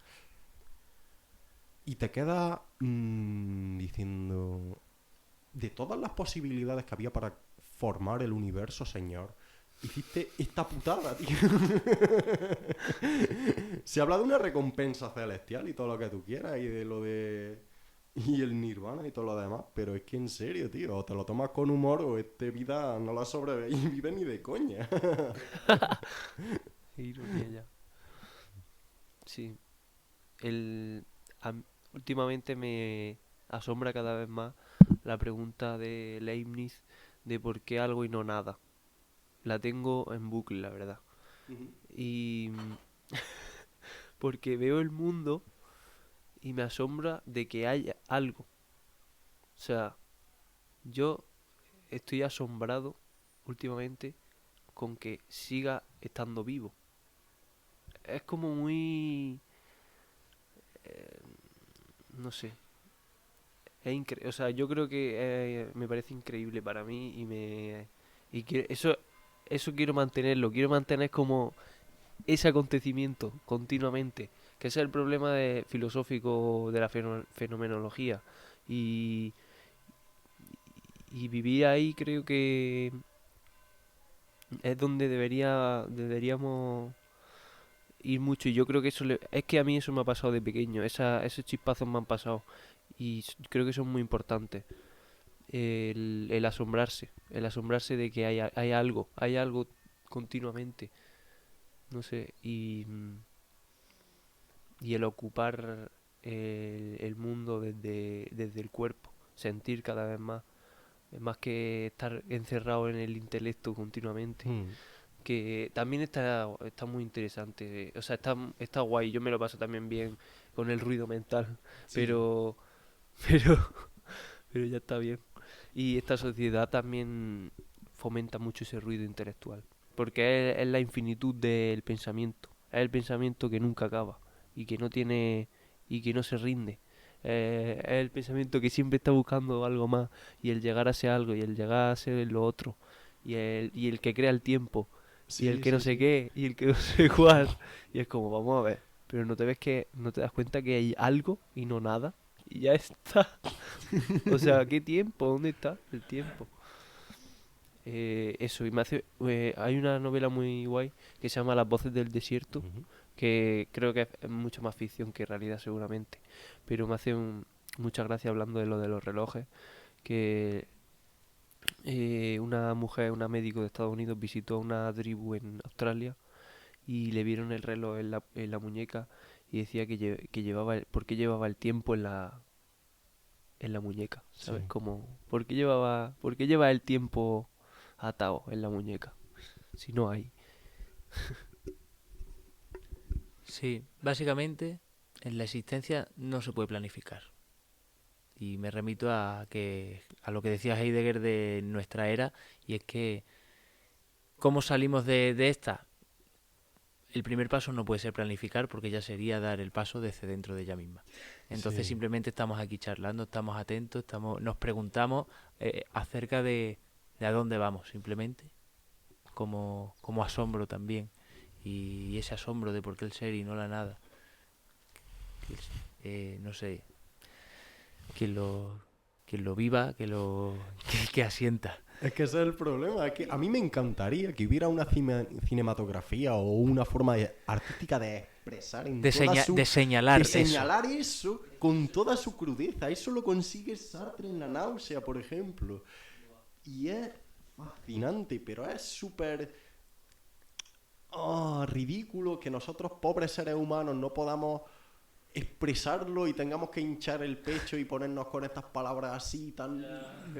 Y te queda diciendo, de todas las posibilidades que había para formar el universo, señor, hiciste esta putada, tío. Se habla de una recompensa celestial y todo lo que tú quieras, y de lo de... y el nirvana y todo lo demás, pero es que en serio, tío, o te lo tomas con humor o esta vida no la sobrevive ni de coña. Ironía ya. Sí. El, últimamente me asombra cada vez más la pregunta de Leibniz de por qué algo y no nada. La tengo en bucle, la verdad. Y porque veo el mundo y me asombra de que haya algo. O sea, yo estoy asombrado últimamente con que siga estando vivo. Es como muy... no sé. O sea, yo creo que me parece increíble para mí eso quiero mantenerlo. Quiero mantener como ese acontecimiento continuamente. Que ese es el problema filosófico de la fenomenología. Y, y vivir ahí creo que es donde deberíamos ir mucho. Y yo creo que es que a mí eso me ha pasado de pequeño. Esos chispazos me han pasado. Y creo que son muy importantes. El asombrarse de que hay algo continuamente. No sé, y el ocupar el mundo desde el cuerpo, sentir cada vez más, más que estar encerrado en el intelecto continuamente, Hmm. que también está muy interesante, o sea, está guay, yo me lo paso también bien con el ruido mental, Sí. pero, pero, pero ya está bien. Y esta sociedad también fomenta mucho ese ruido intelectual, porque es la infinitud del pensamiento, es el pensamiento que nunca acaba y que no tiene y que no se rinde. Es el pensamiento que siempre está buscando algo más y el llegar a ser algo y el llegar a ser lo otro y el que crea el tiempo y el Sí, que no sí, sé sí. qué y el que no sé cuál y es como vamos a ver, pero no te ves que no te das cuenta que hay algo y no nada y ya está. O sea, ¿qué tiempo? ¿Dónde está el tiempo? Eso, y me hace. Hay una novela muy guay que se llama Las voces del desierto, Ujú. que creo que es mucho más ficción que realidad, seguramente. Pero me hace mucha gracia hablando de lo de los relojes, que una mujer, una médico de Estados Unidos, visitó una tribu en Australia y le vieron el reloj en la muñeca y decía que llevaba ¿por qué llevaba el tiempo en la muñeca? ¿Sabes? Sí. Como, por qué lleva el tiempo atado en la muñeca? Si no hay. Sí, básicamente en la existencia no se puede planificar. Y me remito a lo que decía Heidegger de nuestra era, y es que ¿cómo salimos de esta? El primer paso no puede ser planificar porque ya sería dar el paso desde dentro de ella misma. Entonces Sí. simplemente estamos aquí charlando, estamos atentos, nos preguntamos acerca de a dónde vamos, simplemente, como asombro también. Y ese asombro de por qué el ser y no la nada. No sé, quien lo, quien lo viva, que asienta. Es que ese es el problema. Es que a mí me encantaría que hubiera una cinematografía o una forma artística de expresar en toda su... De De señalar eso. señalar eso con toda su crudeza. Eso lo consigue Sartre en La náusea, por ejemplo. Y es fascinante, pero es súper ridículo que nosotros, pobres seres humanos, no podamos expresarlo y tengamos que hinchar el pecho y ponernos con estas palabras así tan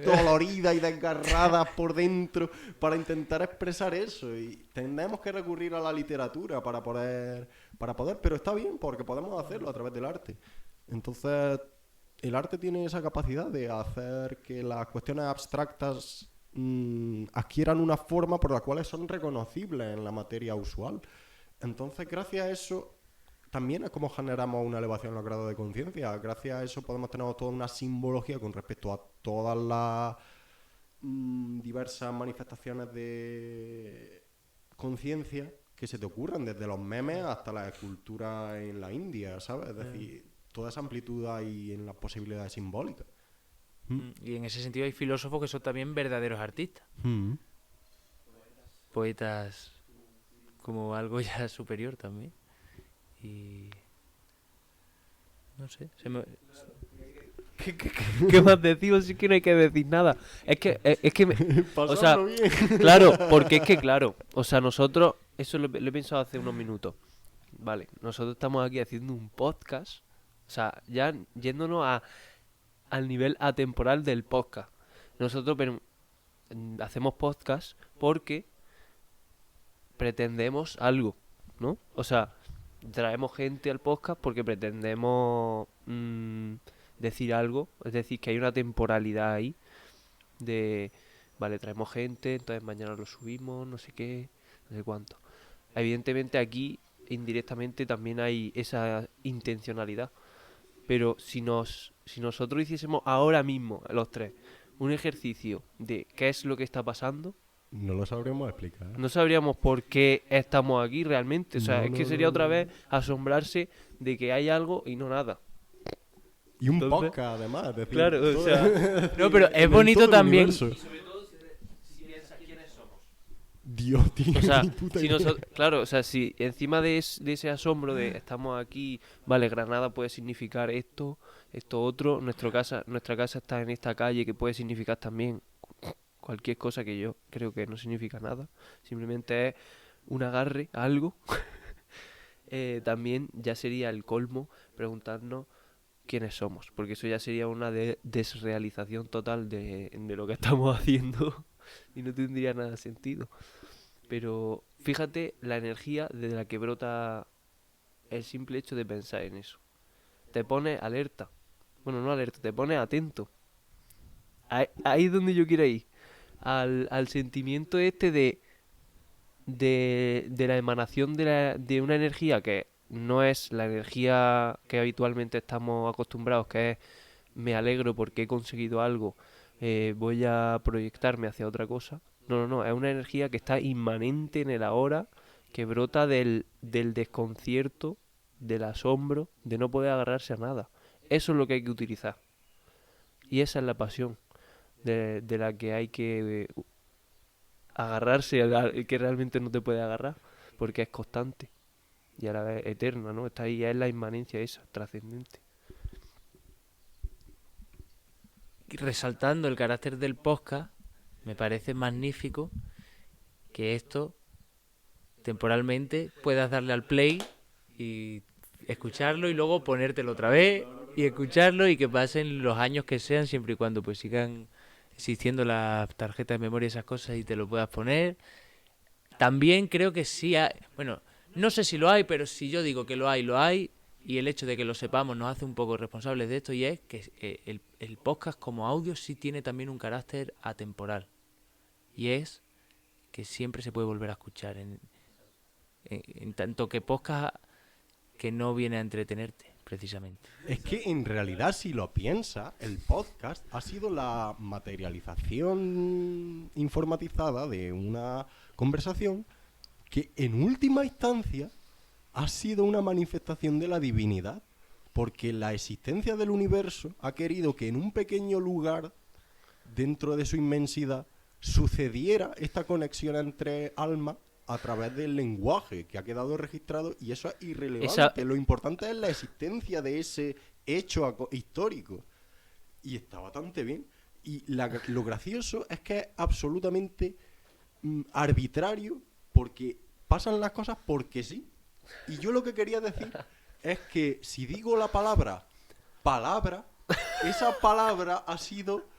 doloridas y desgarradas por dentro para intentar expresar eso. Y tenemos que recurrir a la literatura para poder, pero está bien porque podemos hacerlo a través del arte. Entonces, el arte tiene esa capacidad de hacer que las cuestiones abstractas adquieran una forma por la cual son reconocibles en la materia usual. Entonces, gracias a eso, también es como generamos una elevación en los grados de conciencia. Gracias a eso podemos tener toda una simbología con respecto a todas las diversas manifestaciones de conciencia que se te ocurran, desde los memes hasta la escultura en la India, ¿sabes? Es decir, toda esa amplitud hay en las posibilidades simbólicas. Y en ese sentido hay filósofos que son también verdaderos artistas. Mm. Poetas como algo ya superior también. Y no sé, ¿Qué más decimos si es que no hay que decir nada? Es que, o sea, Pasarlo bien. claro, porque es que claro, o sea, nosotros, eso lo he pensado hace unos minutos, vale, nosotros estamos aquí haciendo un podcast, o sea, ya yéndonos al nivel atemporal del podcast. Nosotros hacemos podcast porque pretendemos algo, ¿no? O sea, traemos gente al podcast porque pretendemos decir algo, es decir, que hay una temporalidad ahí de, vale, traemos gente, entonces mañana lo subimos, no sé qué, no sé cuánto. Evidentemente aquí indirectamente también hay esa intencionalidad, pero si nosotros hiciésemos ahora mismo, los tres, un ejercicio de qué es lo que está pasando, No lo sabremos explicar. no sabríamos por qué estamos aquí realmente. O sea, No, es que no, sería no, otra no. vez asombrarse de que hay algo y no nada. Y un Entonces, podcast, además. Es decir, claro, o todo- sea, No, pero es en bonito todo el también. universo. sobre todo si piensas quiénes somos. Dios, tío, O sea, ni puta si idea. nosotros, claro, o sea, si encima de ese asombro de estamos aquí, vale, Granada puede significar esto, esto otro, nuestra casa está en esta calle que puede significar también cualquier cosa que yo creo que no significa nada, simplemente es un agarre a algo. También ya sería el colmo preguntarnos quiénes somos, porque eso ya sería una desrealización total de lo que estamos haciendo y no tendría nada de sentido. Pero fíjate la energía de la que brota el simple hecho de pensar en eso. te pones alerta. Bueno, no alerta, te pones atento. Ahí es donde yo quiero ir. Al sentimiento este de la emanación de una energía que no es la energía que habitualmente estamos acostumbrados, que es me alegro porque he conseguido algo, voy a proyectarme hacia otra cosa. No, no, no, es una energía que está inmanente en el ahora, que brota del desconcierto, del asombro, de no poder agarrarse a nada. Eso es lo que hay que utilizar. Y esa es la pasión de la que hay que agarrarse, que realmente no te puede agarrar, porque es constante y a la vez eterna, ¿no? Está ahí, es la inmanencia esa, trascendente. Y resaltando el carácter del podcast, me parece magnífico que esto temporalmente puedas darle al play y escucharlo y luego ponértelo otra vez y escucharlo y que pasen los años que sean siempre y cuando pues sigan existiendo las tarjetas de memoria y esas cosas y te lo puedas poner. También creo que sí hay, bueno, no sé si lo hay, pero si yo digo que lo hay y el hecho de que lo sepamos nos hace un poco responsables de esto y es que el podcast como audio sí tiene también un carácter atemporal y es que siempre se puede volver a escuchar en tanto que podcast que no viene a entretenerte, precisamente. Es que en realidad, si lo piensas, el podcast ha sido la materialización informatizada de una conversación que en última instancia ha sido una manifestación de la divinidad, porque la existencia del universo ha querido que en un pequeño lugar, dentro de su inmensidad, sucediera esta conexión entre almas a través del lenguaje que ha quedado registrado, y eso es irrelevante. Lo importante es la existencia de ese hecho histórico. Y está bastante bien. Y lo gracioso es que es absolutamente arbitrario, porque pasan las cosas porque sí. Y yo lo que quería decir es que si digo la palabra, esa palabra ha sido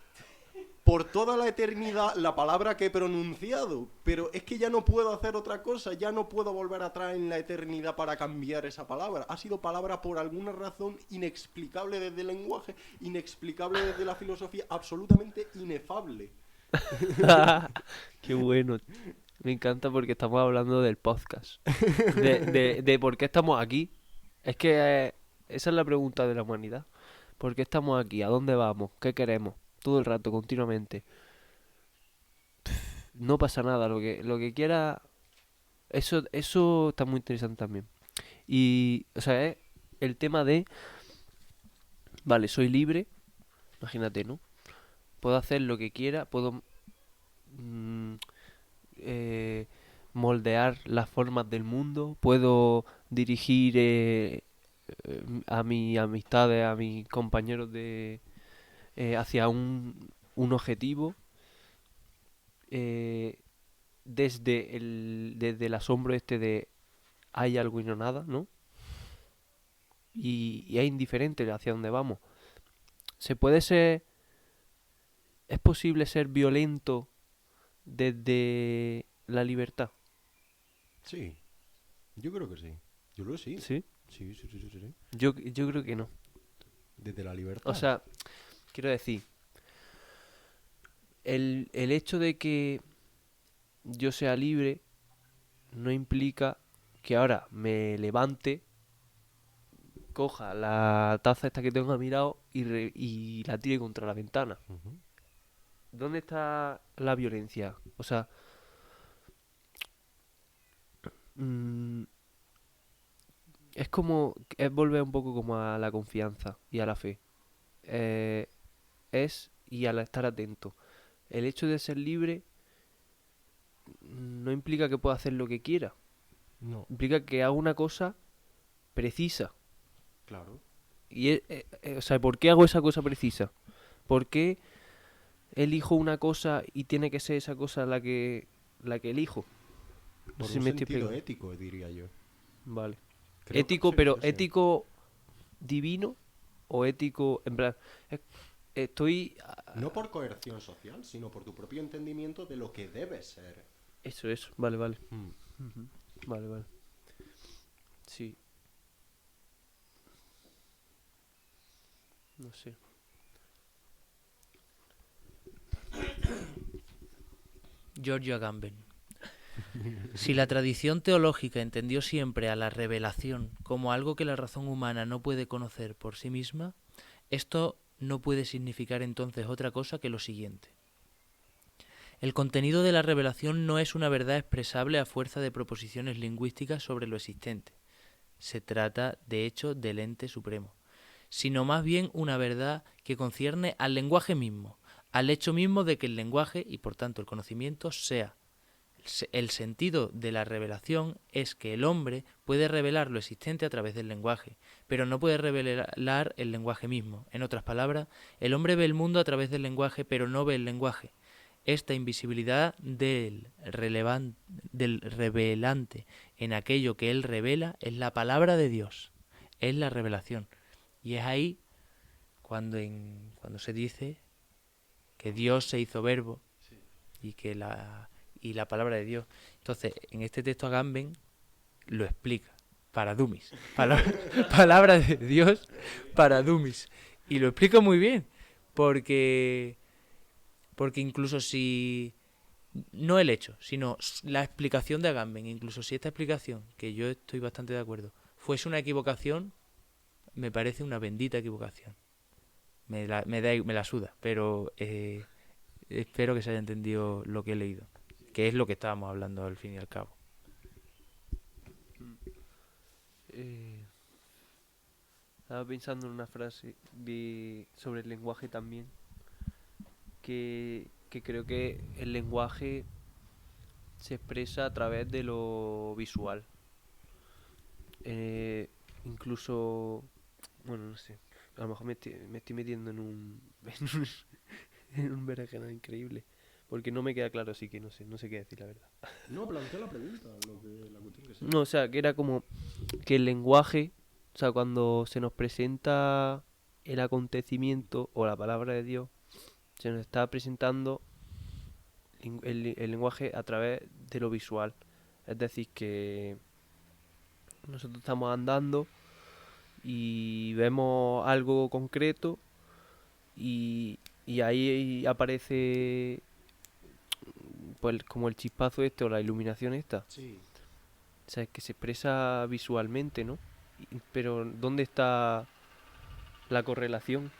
por toda la eternidad la palabra que he pronunciado, pero es que ya no puedo hacer otra cosa, ya no puedo volver atrás en la eternidad para cambiar esa palabra. Ha sido palabra por alguna razón inexplicable desde el lenguaje, inexplicable desde la filosofía, absolutamente inefable. Qué bueno. Me encanta porque estamos hablando del podcast. De por qué estamos aquí. Es que esa es la pregunta de la humanidad. ¿Por qué estamos aquí? ¿A dónde vamos? ¿Qué queremos? Todo el rato, continuamente. No pasa nada. Lo que quiera. Eso está muy interesante también. Y, o sea, es el tema de. Vale, soy libre. Imagínate, ¿no? Puedo hacer lo que quiera. Puedo mm, eh, moldear las formas del mundo. Puedo dirigir a mis amistades, a mis compañeros hacia un objetivo. eh, desde el asombro este de hay algo y no nada, ¿no? Y es indiferente hacia dónde vamos. Se puede ser, es posible ser violento desde la libertad, Sí, yo creo que sí. Yo creo que sí. ¿sí? Sí. Yo creo que no. Desde la libertad. O sea, quiero decir, el hecho de que yo sea libre no implica que ahora me levante, coja la taza esta que tengo a mi lado y la tire contra la ventana. Ujú. ¿Dónde está la violencia? O sea, mm, es volver un poco como a la confianza y a la fe. Eh, y al estar atento. El hecho de ser libre no implica que pueda hacer lo que quiera. No, Implica que haga una cosa precisa. claro. Y o sea, ¿por qué hago esa cosa precisa? ¿Por qué elijo una cosa y tiene que ser esa cosa la que elijo? No Por sé si un me estoy sentido explicando. ético, diría yo. Vale. Creo Ético, sí, pero sí. ético divino o ético, en plan, es- estoy... No por coerción social, sino por tu propio entendimiento de lo que debe ser. Eso, vale, vale. Mm. Ujú. Vale, vale. Sí. no sé. Giorgio Agamben. Si la tradición teológica entendió siempre a la revelación como algo que la razón humana no puede conocer por sí misma, esto no puede significar entonces otra cosa que lo siguiente. El contenido de la revelación no es una verdad expresable a fuerza de proposiciones lingüísticas sobre lo existente. Se trata, de hecho, del ente supremo, sino más bien una verdad que concierne al lenguaje mismo, al hecho mismo de que el lenguaje, y por tanto el conocimiento, sea. El sentido de la revelación es que el hombre puede revelar lo existente a través del lenguaje, pero no puede revelar el lenguaje mismo. En otras palabras, el hombre ve el mundo a través del lenguaje, pero no ve el lenguaje. Esta invisibilidad del revelante en aquello que él revela es la palabra de Dios, es la revelación. Y es ahí cuando se dice que Dios se hizo verbo y que la palabra de Dios. Entonces, en este texto Agamben lo explica para dummies. Palabra de Dios para dummies. Y lo explica muy bien, porque incluso si no el hecho, sino la explicación de Agamben, incluso si esta explicación, que yo estoy bastante de acuerdo, fuese una equivocación, me parece una bendita equivocación. Me la suda, pero espero que se haya entendido lo que he leído, que es lo que estábamos hablando al fin y al cabo. Estaba pensando en una frase sobre el lenguaje también, que creo que el lenguaje se expresa a través de lo visual. Incluso, bueno, no sé, a lo mejor me estoy metiendo en un, en un berenjenal increíble, porque no me queda claro, así que no sé qué decir, la verdad. No, plantea la pregunta, la cuestión que sea. No, o sea, que era como que el lenguaje, o sea, cuando se nos presenta el acontecimiento o la palabra de Dios, se nos está presentando el lenguaje a través de lo visual. Es decir, que nosotros estamos andando y vemos algo concreto y ahí aparece pues como el chispazo este o la iluminación esta. Sí. O sea, es que se expresa visualmente, ¿no? Pero ¿dónde está la correlación?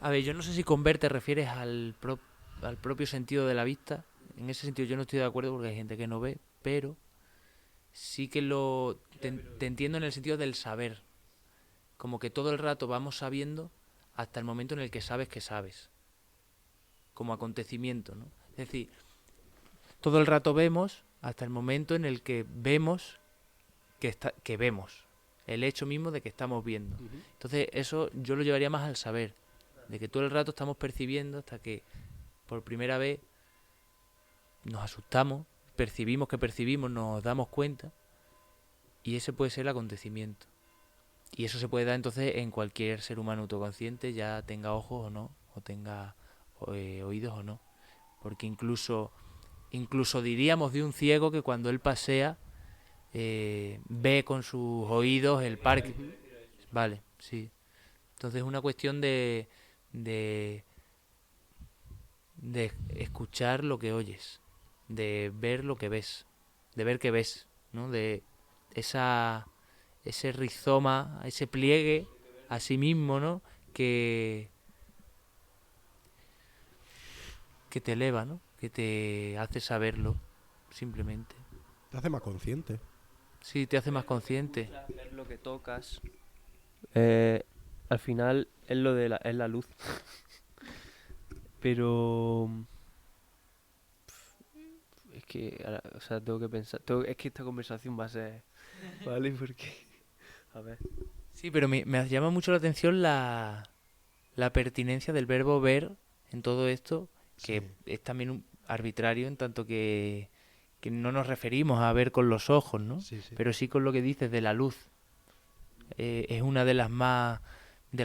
A ver, yo no sé si con ver te refieres al propio sentido de la vista. En ese sentido yo no estoy de acuerdo porque hay gente que no ve, pero sí que te entiendo en el sentido del saber. Como que todo el rato vamos sabiendo hasta el momento en el que sabes que sabes. Como acontecimiento, ¿no? Es decir, todo el rato vemos hasta el momento en el que vemos que vemos. El hecho mismo de que estamos viendo. Entonces eso yo lo llevaría más al saber. De que todo el rato estamos percibiendo hasta que por primera vez nos asustamos, percibimos, nos damos cuenta. Y ese puede ser el acontecimiento. Y eso se puede dar entonces en cualquier ser humano autoconsciente, ya tenga ojos o no, o tenga oídos o no. Porque incluso diríamos de un ciego que cuando él pasea ve con sus oídos el parque. Vale, sí. Entonces es una cuestión de escuchar lo que oyes, de ver lo que ves, de ver que ves, ¿no? De ese rizoma, ese pliegue a sí mismo, ¿no? Que te eleva, ¿no? Que te hace saberlo, simplemente. Te hace más consciente. Sí, te hace más consciente. Ver lo que tocas. Al final es lo de es la luz. Pero es que, o sea, tengo que pensar. Es que esta conversación va a ser, ¿vale? Porque, a ver. Sí, pero me llama mucho la atención la pertinencia del verbo ver en todo esto, que es también arbitrario en tanto que no nos referimos a ver con los ojos, ¿no? Sí, sí. Pero sí con lo que dices de la luz. Es una de las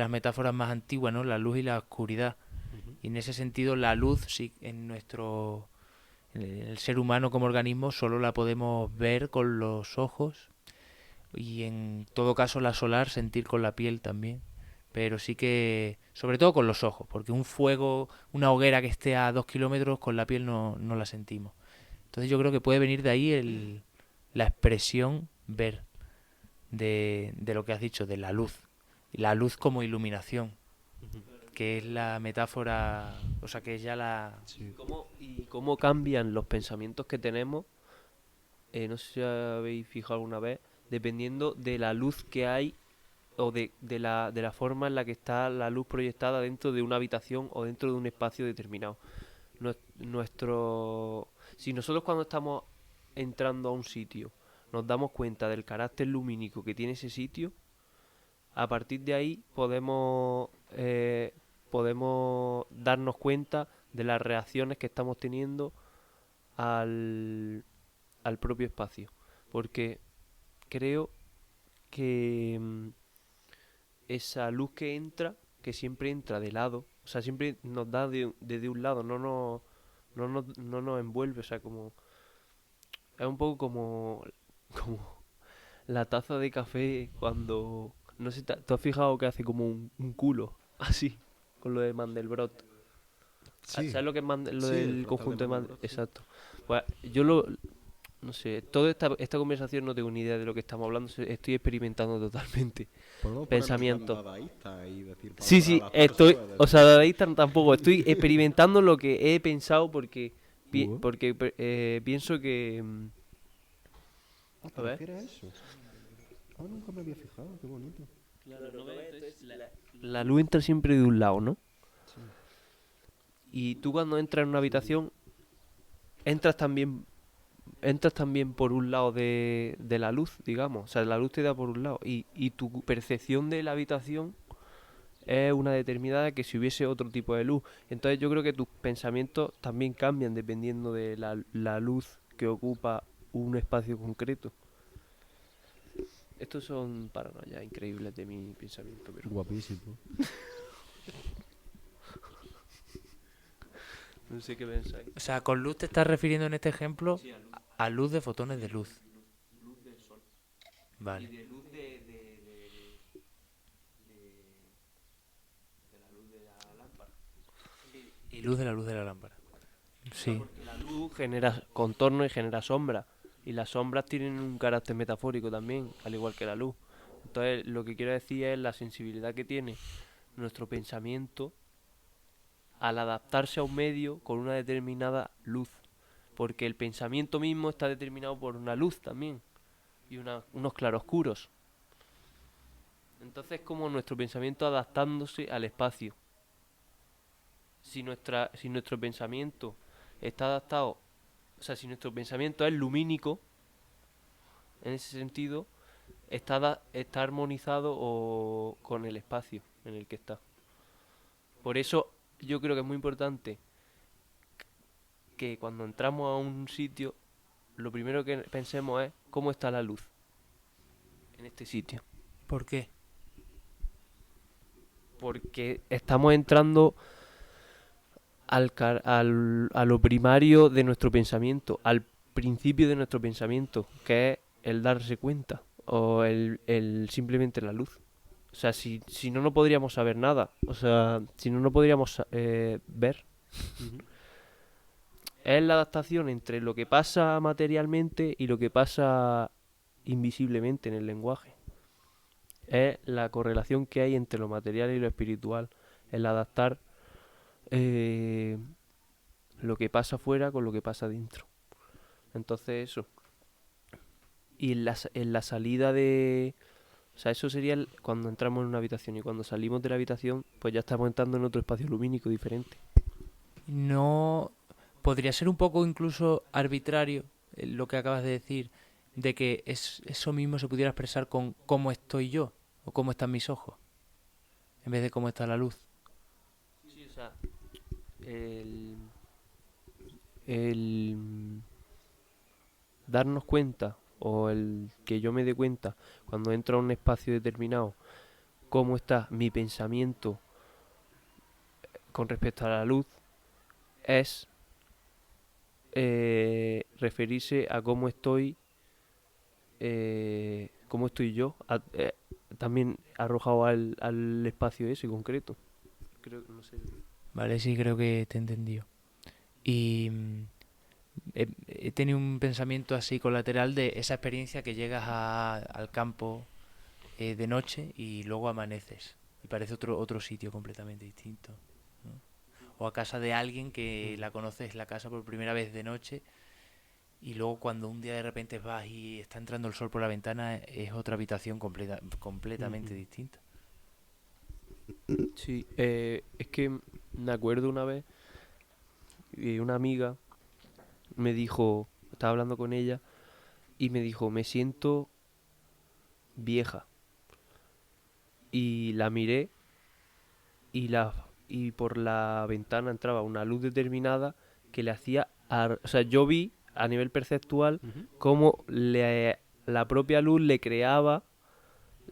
metáforas más antiguas, ¿no? La luz y la oscuridad. Y en ese sentido la luz sí en el ser humano como organismo solo la podemos ver con los ojos y en todo caso la solar sentir con la piel también. pero sí que, sobre todo con los ojos, porque un fuego, una hoguera que esté a 2 kilómetros, con la piel no la sentimos. Entonces yo creo que puede venir de ahí la expresión ver de lo que has dicho, de la luz como iluminación, que es la metáfora, o sea, que es ya la... ¿Cómo cambian los pensamientos que tenemos? No sé si habéis fijado alguna vez, dependiendo de la luz que hay o de la forma en la que está la luz proyectada dentro de una habitación o dentro de un espacio determinado. Si nosotros cuando estamos entrando a un sitio nos damos cuenta del carácter lumínico que tiene ese sitio, a partir de ahí podemos darnos cuenta de las reacciones que estamos teniendo al, al propio espacio. Porque creo que esa luz que entra, que siempre entra de lado, o sea, siempre nos da desde un lado, no nos envuelve, o sea, es un poco como la taza de café cuando, no sé, ¿tú has fijado que hace como un culo? Así, con lo de Mandelbrot. Sí, ¿Sabes lo que es lo sí, el del frasco conjunto de de Mandelbrot, sí. Exacto. Pues no sé, toda esta conversación no tengo ni idea de lo que estamos hablando, estoy experimentando totalmente. Podemos ponernos en plan Pensamiento. dadaísta y decir Sí, palabras sí, al azar, estoy, ¿sabes? o sea, de ahí tampoco, estoy experimentando lo que he pensado porque, Uh, pienso que, ¿Te a ver. refieres a eso? Ah, nunca me había fijado, qué bonito. La luz entra siempre de un lado, ¿no? Sí. Y tú cuando entras en una habitación, entras también, entras también por un lado de la luz, digamos. O sea, la luz te da por un lado. Y tu percepción de la habitación es una determinada que si hubiese otro tipo de luz. Entonces yo creo que tus pensamientos también cambian dependiendo de la luz que ocupa un espacio concreto. Estos son paranoias increíbles de mi pensamiento, pero Guapísimo. no sé qué pensáis. O sea, con luz te estás refiriendo en este ejemplo a luz de fotones de luz. Luz del sol. Y Vale. de luz de la luz de la lámpara. Y luz de la lámpara. Sí. Porque la luz genera contorno y genera sombra. Y las sombras tienen un carácter metafórico también, al igual que la luz. Entonces, lo que quiero decir es la sensibilidad que tiene nuestro pensamiento al adaptarse a un medio con una determinada luz. Porque el pensamiento mismo está determinado por una luz también. Y unos claroscuros. Entonces, como nuestro pensamiento adaptándose al espacio. Si nuestro pensamiento está adaptado, o sea, si nuestro pensamiento es lumínico, en ese sentido, está armonizado con el espacio en el que está. Por eso yo creo que es muy importante que cuando entramos a un sitio, lo primero que pensemos es cómo está la luz en este sitio. ¿Por qué? Porque estamos entrando a lo primario de nuestro pensamiento, al principio de nuestro pensamiento, que es el darse cuenta o el simplemente la luz. O sea, si no, no podríamos saber nada. O sea, si no, no podríamos ver. Es la adaptación entre lo que pasa materialmente y lo que pasa invisiblemente en el lenguaje. Es la correlación que hay entre lo material y lo espiritual. El adaptar eh, lo que pasa afuera con lo que pasa dentro. Entonces eso. Y en la salida de... O sea, eso sería cuando entramos en una habitación y cuando salimos de la habitación, pues ya estamos entrando en otro espacio lumínico diferente. No podría ser un poco incluso arbitrario lo que acabas de decir, de que eso mismo se pudiera expresar con cómo estoy yo o cómo están mis ojos, en vez de cómo está la luz. Sí, o sea, el darnos cuenta o el que yo me dé cuenta cuando entro a un espacio determinado cómo está mi pensamiento con respecto a la luz es referirse a cómo estoy yo también arrojado al espacio ese concreto. Creo que no sé. Vale, sí, creo que te he entendido. Y he tenido un pensamiento así colateral de esa experiencia que llegas al campo de noche y luego amaneces. Y parece otro sitio completamente distinto, ¿no? O a casa de alguien que la conoces la casa por primera vez de noche y luego cuando un día de repente vas y está entrando el sol por la ventana es otra habitación completamente distinta. Sí, es que me acuerdo una vez, una amiga me dijo, estaba hablando con ella y me dijo, me siento vieja. Y la miré y por la ventana entraba una luz determinada que le hacía... O sea, yo vi a nivel perceptual cómo la propia luz le creaba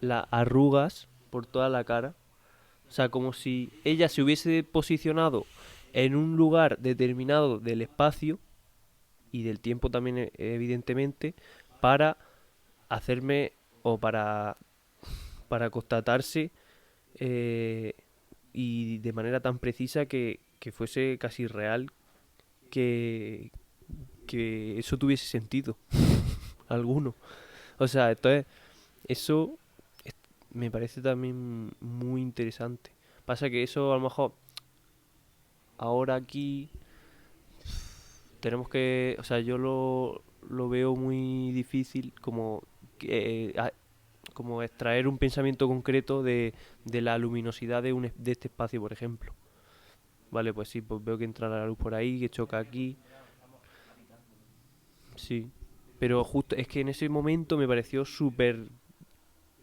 las arrugas por toda la cara. O sea, como si ella se hubiese posicionado en un lugar determinado del espacio y del tiempo también, evidentemente, para hacerme o para constatarse, eh, y de manera tan precisa que fuese casi real que, que eso tuviese sentido alguno. O sea, entonces eso es- me parece también muy interesante. Pasa que eso a lo mejor ahora aquí tenemos que, o sea, yo lo veo muy difícil como como extraer un pensamiento concreto de la luminosidad de este espacio, por ejemplo. Vale, pues sí, pues veo que entra la luz por ahí, que choca aquí. Sí. Pero justo es que en ese momento me pareció súper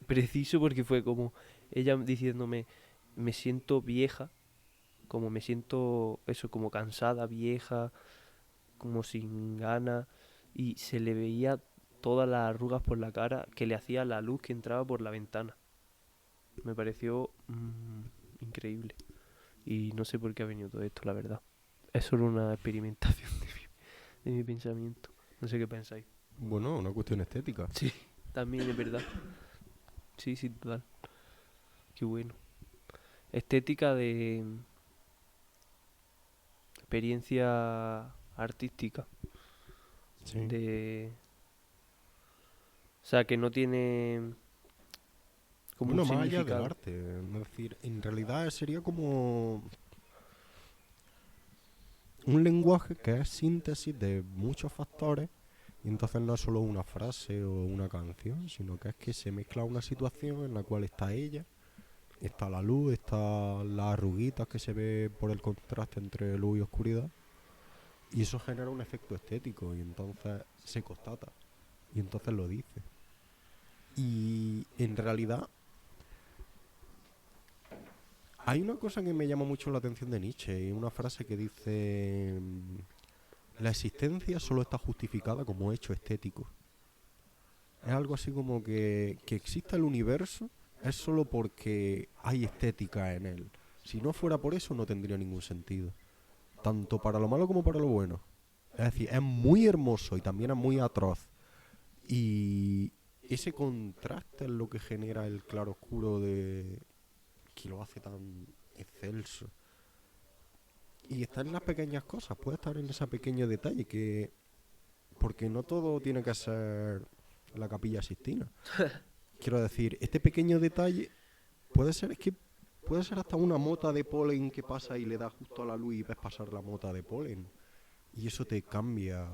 preciso porque fue como ella diciéndome, me siento vieja, como me siento eso, como cansada, vieja, como sin ganas, y se le veía todas las arrugas por la cara que le hacía la luz que entraba por la ventana. Me pareció increíble. Y no sé por qué ha venido todo esto, la verdad. Es solo una experimentación de mi pensamiento. No sé qué pensáis. Bueno, una cuestión estética. Sí, también es verdad. Sí, sí, total. Qué bueno. Estética de experiencia artística. Sí. De... O sea, que no tiene como un Bueno, más allá del significado. arte. Es decir, en realidad sería como un lenguaje que es síntesis de muchos factores. Y entonces no es solo una frase o una canción, sino que es que se mezcla una situación en la cual está ella, está la luz, está las arruguitas que se ve por el contraste entre luz y oscuridad. Y eso genera un efecto estético y entonces se constata. Y entonces lo dice. Y en realidad hay una cosa que me llama mucho la atención de Nietzsche, y una frase que dice, la existencia solo está justificada como hecho estético. Es algo así como que exista el universo es solo porque hay estética en él. Si no fuera por eso no tendría ningún sentido. Tanto para lo malo como para lo bueno. Es decir, es muy hermoso y también es muy atroz. Y ese contraste es lo que genera el claroscuro de que lo hace tan excelso. Y está en las pequeñas cosas, puede estar en ese pequeño detalle que... Porque no todo tiene que ser la Capilla Sixtina. Quiero decir, este pequeño detalle puede ser, es que puede ser hasta una mota de polen que pasa y le da justo a la luz y ves pasar la mota de polen. Y eso te cambia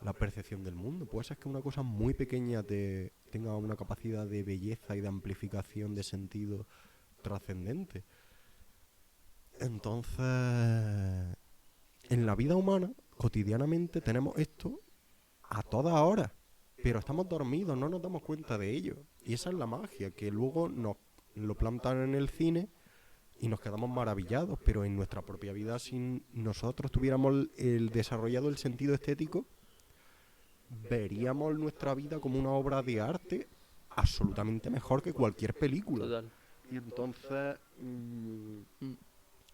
la percepción del mundo. Puede ser que una cosa muy pequeña tenga una capacidad de belleza y de amplificación de sentido trascendente. Entonces, en la vida humana, cotidianamente tenemos esto a todas horas, pero estamos dormidos, no nos damos cuenta de ello. Y esa es la magia, que luego nos lo plantan en el cine y nos quedamos maravillados, pero en nuestra propia vida, si nosotros tuviéramos desarrollado el sentido estético, veríamos nuestra vida como una obra de arte absolutamente mejor que cualquier película. Total. Y entonces,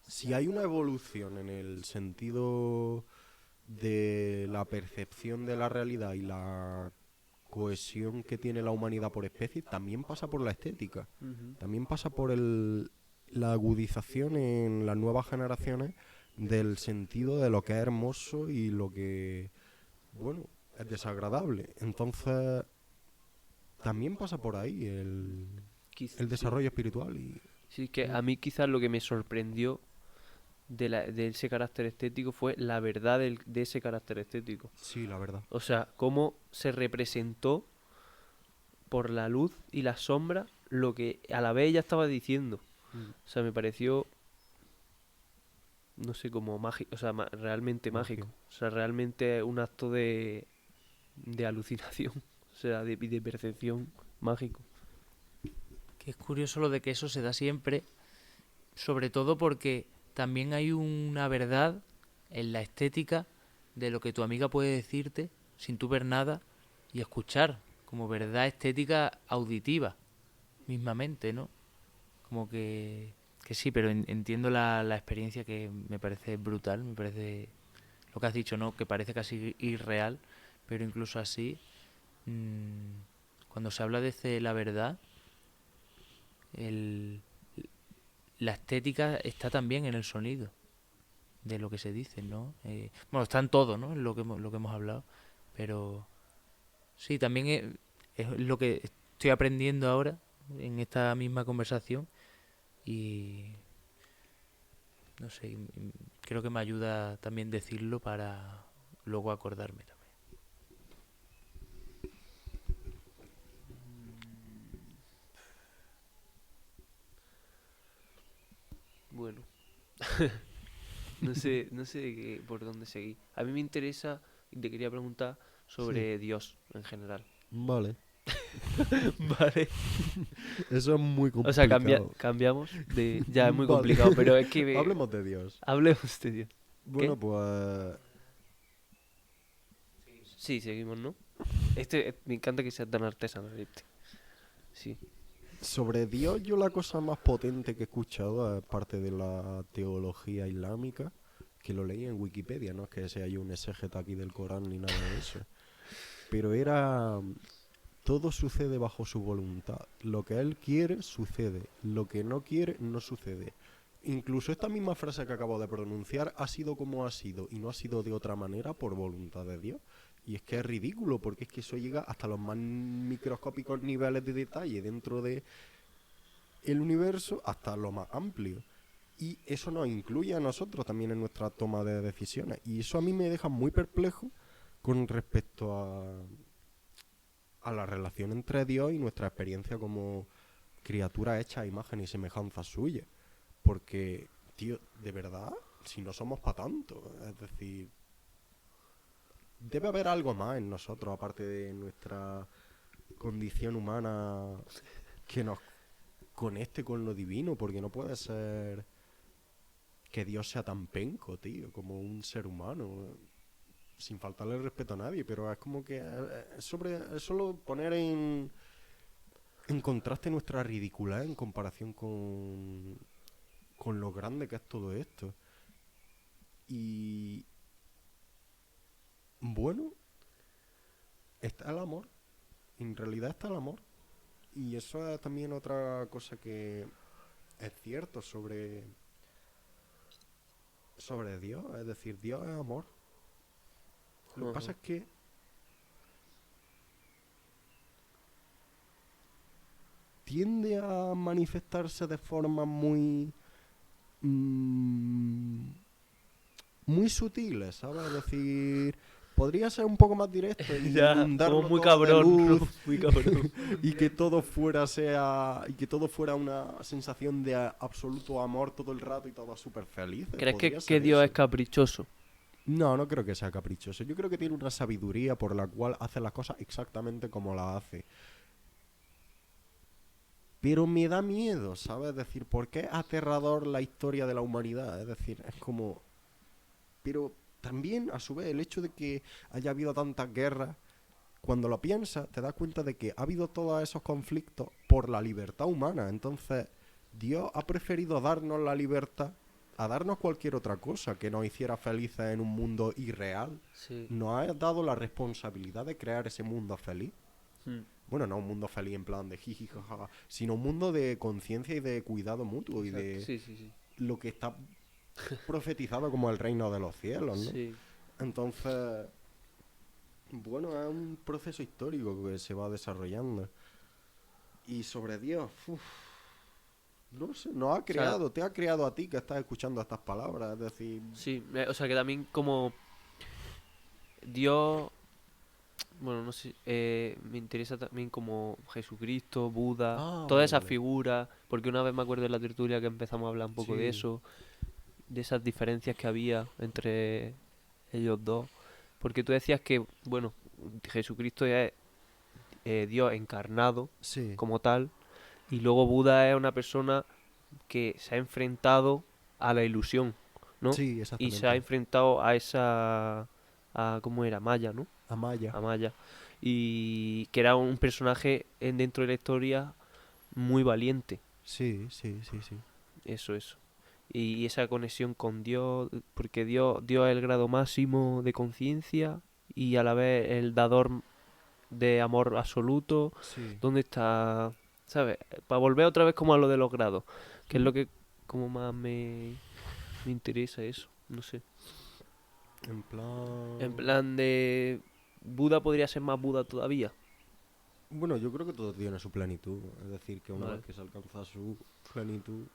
si hay una evolución en el sentido de la percepción de la realidad y la cohesión que tiene la humanidad por especie también pasa por la estética. Ujú. También pasa por la agudización en las nuevas generaciones del sentido de lo que es hermoso y lo que, bueno, es desagradable. Entonces, también pasa por ahí el Sí. desarrollo espiritual. Y Sí, que a mí quizás lo que me sorprendió de ese carácter estético fue la verdad de ese carácter estético. sí, la verdad. O sea, cómo se representó por la luz y la sombra lo que a la vez ella estaba diciendo. O sea, me pareció, no sé, como mágico, o sea, realmente mágico. Mágico. O sea, realmente un acto de alucinación, o sea, de percepción mágico. Que es curioso lo de que eso se da siempre, sobre todo porque también hay una verdad en la estética de lo que tu amiga puede decirte sin tú ver nada y escuchar, como verdad estética auditiva, mismamente, ¿no? Como que sí, pero entiendo la experiencia, que me parece brutal, me parece lo que has dicho, ¿no? Que parece casi irreal, pero incluso así, cuando se habla de la verdad, el, la estética está también en el sonido de lo que se dice, ¿no? Bueno, está en todo, ¿no? En lo que hemos hablado, pero sí, también es lo que estoy aprendiendo ahora en esta misma conversación y no sé, creo que me ayuda también decirlo para luego acordarme también. Bueno, no sé por dónde seguir. A mí me interesa y te quería preguntar Sí. sobre Dios en general. Vale. Vale. Eso es muy O sea, complicado. cambiamos de... Ya es muy Vale. complicado, pero es que Hablemos de Dios. hablemos de Dios. Bueno, pues Sí, seguimos, ¿no? Me encanta que sea tan artesanal este. Sí. sobre Dios, yo la cosa más potente que he escuchado, aparte de la teología islámica, que lo leí en Wikipedia, no es que sea yo un exégeta aquí del Corán ni nada de eso, pero era, todo sucede bajo su voluntad. Lo que él quiere, sucede. Lo que no quiere, no sucede. Incluso esta misma frase que acabo de pronunciar ha sido como ha sido y no ha sido de otra manera por voluntad de Dios. Y es que es ridículo, porque es que eso llega hasta los más microscópicos niveles de detalle dentro de el universo, hasta lo más amplio. Y eso nos incluye a nosotros también en nuestra toma de decisiones. Y eso a mí me deja muy perplejo con respecto a la relación entre Dios y nuestra experiencia como criatura hecha a imagen y semejanza suya. Porque, tío, de verdad, si no somos para tanto, es decir, debe haber algo más en nosotros, aparte de nuestra condición humana, que nos conecte con lo divino, porque no puede ser que Dios sea tan penco, tío, como un ser humano, sin faltarle el respeto a nadie, pero es como que es solo poner en contraste nuestra ridiculez en comparación con lo grande que es todo esto. Y bueno, está el amor. En realidad está el amor. Y eso es también otra cosa que es cierto sobre Dios. Es decir, Dios es amor. Lo que pasa es que tiende a manifestarse de forma mm, muy sutiles, ¿sabes? Es decir, podría ser un poco más directo y Ya, inundarlo somos muy todo de cabrón, luz muy cabrón. y que todo fuera una sensación de absoluto amor todo el rato y todo súper feliz. ¿Crees Podría que ser Dios eso. es caprichoso? No, no creo que sea caprichoso. Yo creo que tiene una sabiduría por la cual hace las cosas exactamente como las hace. Pero me da miedo, ¿sabes? Es decir, ¿por qué es aterrador la historia de la humanidad? Es decir, es como... Pero también, a su vez, el hecho de que haya habido tantas guerras, cuando lo piensas, te das cuenta de que ha habido todos esos conflictos por la libertad humana. Entonces, Dios ha preferido darnos la libertad a darnos cualquier otra cosa que nos hiciera felices en un mundo irreal. Sí. Nos ha dado la responsabilidad de crear ese mundo feliz. Mm. Bueno, no un mundo feliz en plan de jiji, jajaja, sino un mundo de conciencia y de cuidado mutuo y Exacto. de Sí, sí, sí. lo que está profetizado como el reino de los cielos, ¿no? Sí. Entonces, bueno, es un proceso histórico que se va desarrollando. Y sobre Dios, uf, no sé, nos ha O sea, creado, te ha creado a ti que estás escuchando estas palabras, es decir, sí. O sea, que también como Dios, bueno, no sé, me interesa también como Jesucristo, Buda, todas vale, esas vale, figuras, porque una vez me acuerdo en la tertulia que empezamos a hablar un poco de sí, eso, de esas diferencias que había entre ellos dos, porque tú decías que, bueno, Jesucristo es Dios encarnado sí, como tal, y luego Buda es una persona que se ha enfrentado a la ilusión, ¿no? sí, Y se ha exactamente, enfrentado a esa, a, ¿cómo era? Maya, ¿no? Amaya, A Maya. Y que era un personaje dentro de la historia muy valiente, sí, sí, sí, sí, eso. Y esa conexión con Dios, porque Dios es el grado máximo de conciencia y a la vez el dador de amor absoluto. sí. ¿Dónde está? ¿Sabes? Para volver otra vez como a lo de los grados, que es Ujú. lo que como más me interesa eso, no sé. En En plan... plan de Buda podría ser más Buda todavía. Bueno, yo creo que todo tiene su plenitud. Es decir, que una vez Vale. que se alcanza su plenitud,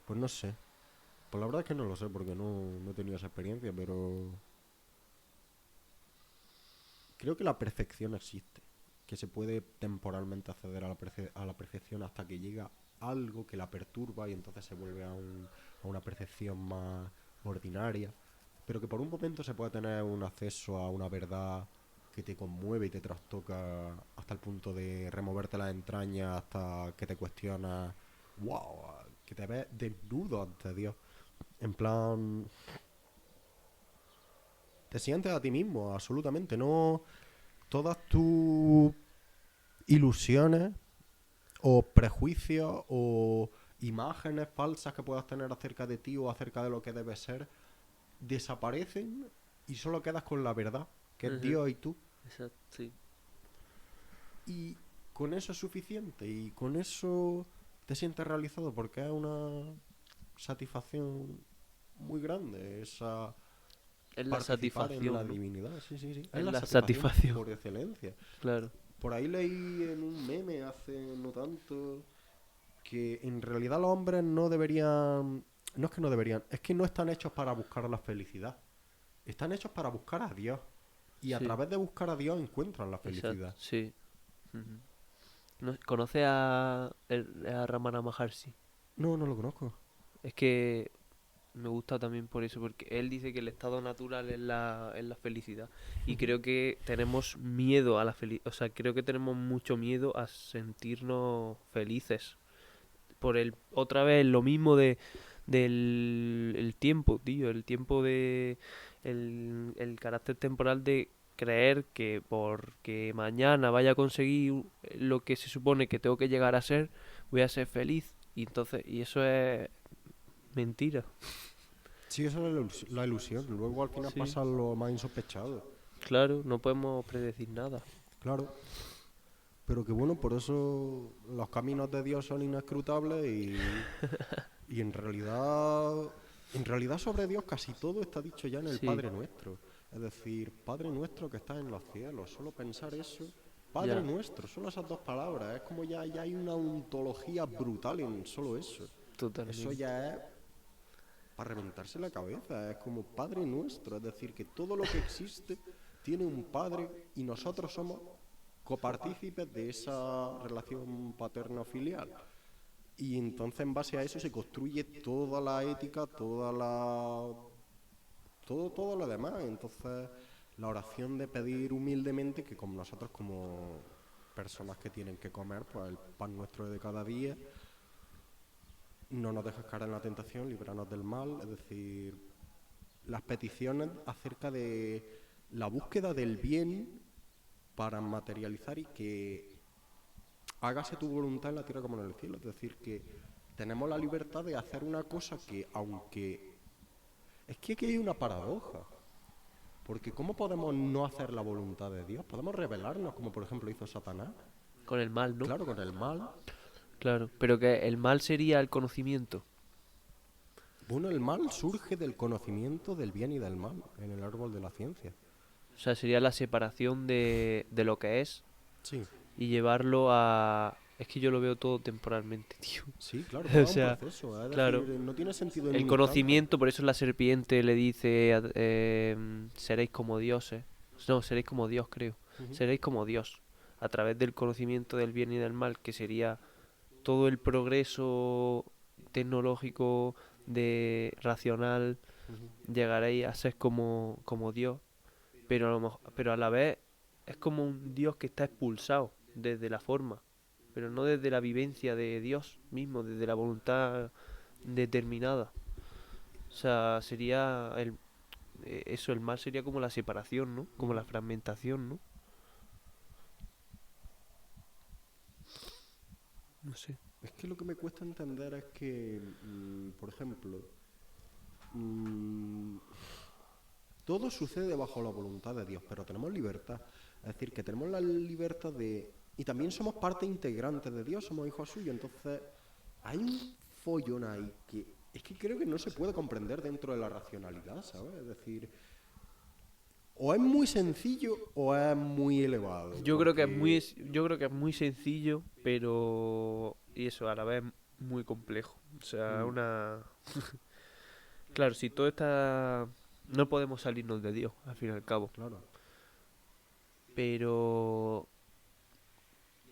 pues no sé. Pues la verdad es que no lo sé porque no he tenido esa experiencia, pero creo que la perfección existe. Que se puede temporalmente acceder a a la perfección hasta que llega algo que la perturba y entonces se vuelve a una percepción más ordinaria. Pero que por un momento se puede tener un acceso a una verdad que te conmueve y te trastoca hasta el punto de removerte las entrañas, hasta que te cuestionas, wow, que te ves desnudo ante Dios. En plan, te sientes a ti mismo, absolutamente. No, todas tus ilusiones o prejuicios o imágenes falsas que puedas tener acerca de ti o acerca de lo que debes ser desaparecen y solo quedas con la verdad, que es Ujú. Dios y tú. Exacto, sí. Y con eso es suficiente y con eso te sientes realizado porque es una satisfacción muy grande esa Es la participar en la satisfacción, ¿no? divinidad. Sí, sí, sí. Es Es la la satisfacción satisfacción, por excelencia. claro. Por ahí leí en un meme hace no tanto que en realidad los hombres no deberían, no es que no deberían, es que no están hechos para buscar la felicidad. Están hechos para buscar a Dios. Y a Sí, través de buscar a Dios encuentran la exacto, felicidad. sí. Ujú. ¿Conoce a Ramana Maharshi? No, no lo conozco. Es que me gusta también por eso, porque él dice que el estado natural es la felicidad. Y Ujú. creo que tenemos miedo a la felicidad. O sea, creo que tenemos mucho miedo a sentirnos felices. Por otra vez, lo mismo del el tiempo, tío. El tiempo de. El carácter temporal de creer que porque mañana vaya a conseguir lo que se supone que tengo que llegar a ser, voy a ser feliz. Y entonces, y eso es mentira. Sí, eso es la ilusión. Luego al final Sí, pasa lo más insospechado. claro, no podemos predecir nada. Claro. Pero que bueno, por eso los caminos de Dios son inescrutables y en realidad sobre Dios casi todo está dicho ya en el Sí, Padre Nuestro. Es decir, Padre Nuestro que estás en los cielos. Solo pensar eso, Padre ya, Nuestro, solo esas dos palabras. Es como ya hay una ontología brutal en solo eso. Eso totalmente. ya es para reventarse la cabeza. Es como Padre Nuestro. Es decir, que todo lo que existe tiene un Padre y nosotros somos copartícipes de esa relación paterno-filial. Y entonces en base a eso se construye toda la ética, todo lo demás. Entonces la oración de pedir humildemente que como nosotros como personas que tienen que comer, pues el pan nuestro de cada día, no nos dejes caer en la tentación, líbranos del mal, es decir, las peticiones acerca de la búsqueda del bien para materializar y que hágase tu voluntad en la tierra como en el cielo. Es decir, que tenemos la libertad de hacer una cosa que, aunque... Es que aquí hay una paradoja. Porque ¿cómo podemos no hacer la voluntad de Dios? Podemos rebelarnos, como por ejemplo hizo Satanás. Con el mal, ¿no? Claro, con el mal. Claro, pero que el mal sería el conocimiento. Bueno, el mal surge del conocimiento del bien y del mal en el árbol de la ciencia. O sea, sería la separación de lo que es Sí, y llevarlo a... Es que yo lo veo todo temporalmente, tío. sí, claro, O todo sea, un proceso. Es claro. decir, no tiene sentido en El un conocimiento, por eso la serpiente le dice, seréis como dioses. No, seréis como Dios, creo. instante. Seréis como Dios. A través del conocimiento del bien y del mal, que sería todo el progreso tecnológico, de racional, Ujú. llegaréis a ser como Dios. Pero pero a la vez es como un Dios que está expulsado desde la forma, pero no desde la vivencia de Dios mismo, desde la voluntad determinada. O sea, sería eso, el mal sería como la separación, ¿no? Como la fragmentación, ¿no? No sé. Es que lo que me cuesta entender es que, por ejemplo, mm, todo sucede bajo la voluntad de Dios, pero tenemos libertad. Es decir, que tenemos la libertad de... Y también somos parte integrante de Dios, somos hijos suyos. Entonces, hay un follón ahí que es que creo que no se puede comprender dentro de la racionalidad, ¿sabes? Es decir, o es muy sencillo o es muy elevado. Yo creo que es Porque... yo creo que es muy sencillo, pero y eso a la vez muy complejo. O sea, mm, una claro, si todo está no podemos salirnos de Dios, al fin y al cabo, claro. pero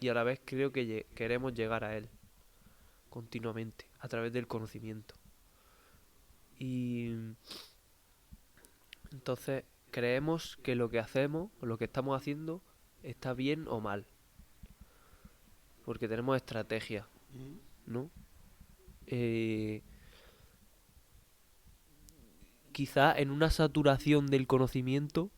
y a la vez creo que queremos llegar a él continuamente a través del conocimiento. Y entonces creemos que lo que hacemos o lo que estamos haciendo está bien o mal, porque tenemos estrategia, Mm, ¿no? Eh, Quizá en una saturación del conocimiento,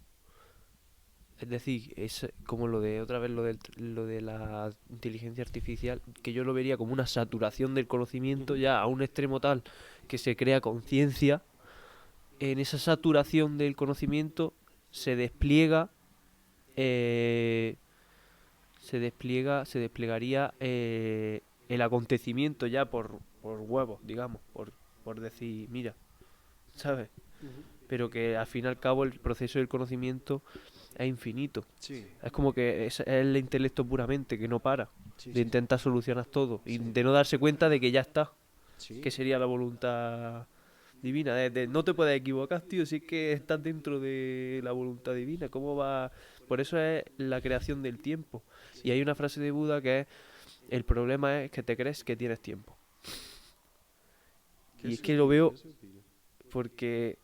es decir, es como lo de otra vez lo de la inteligencia artificial, que yo lo vería como una saturación del conocimiento ujú. ya a un extremo tal que se crea conciencia. En esa saturación del conocimiento se despliega, eh, se desplegaría el acontecimiento ya por huevos, digamos, por decir, mira, ¿sabes? Ujú. Pero que al fin y al cabo el proceso del conocimiento es infinito. Sí, Es como que es el intelecto puramente, que no para sí, de sí, intentar solucionar todo y sí, de no darse cuenta de que ya está, que sí. sería la voluntad divina. No te puedes equivocar, tío, si es que estás dentro de la voluntad divina. ¿Cómo va? Por eso es la creación del tiempo. Y Sí. hay una frase de Buda que es, el problema es que te crees que tienes tiempo. Qué Y es que lo sutil, qué veo sutil. porque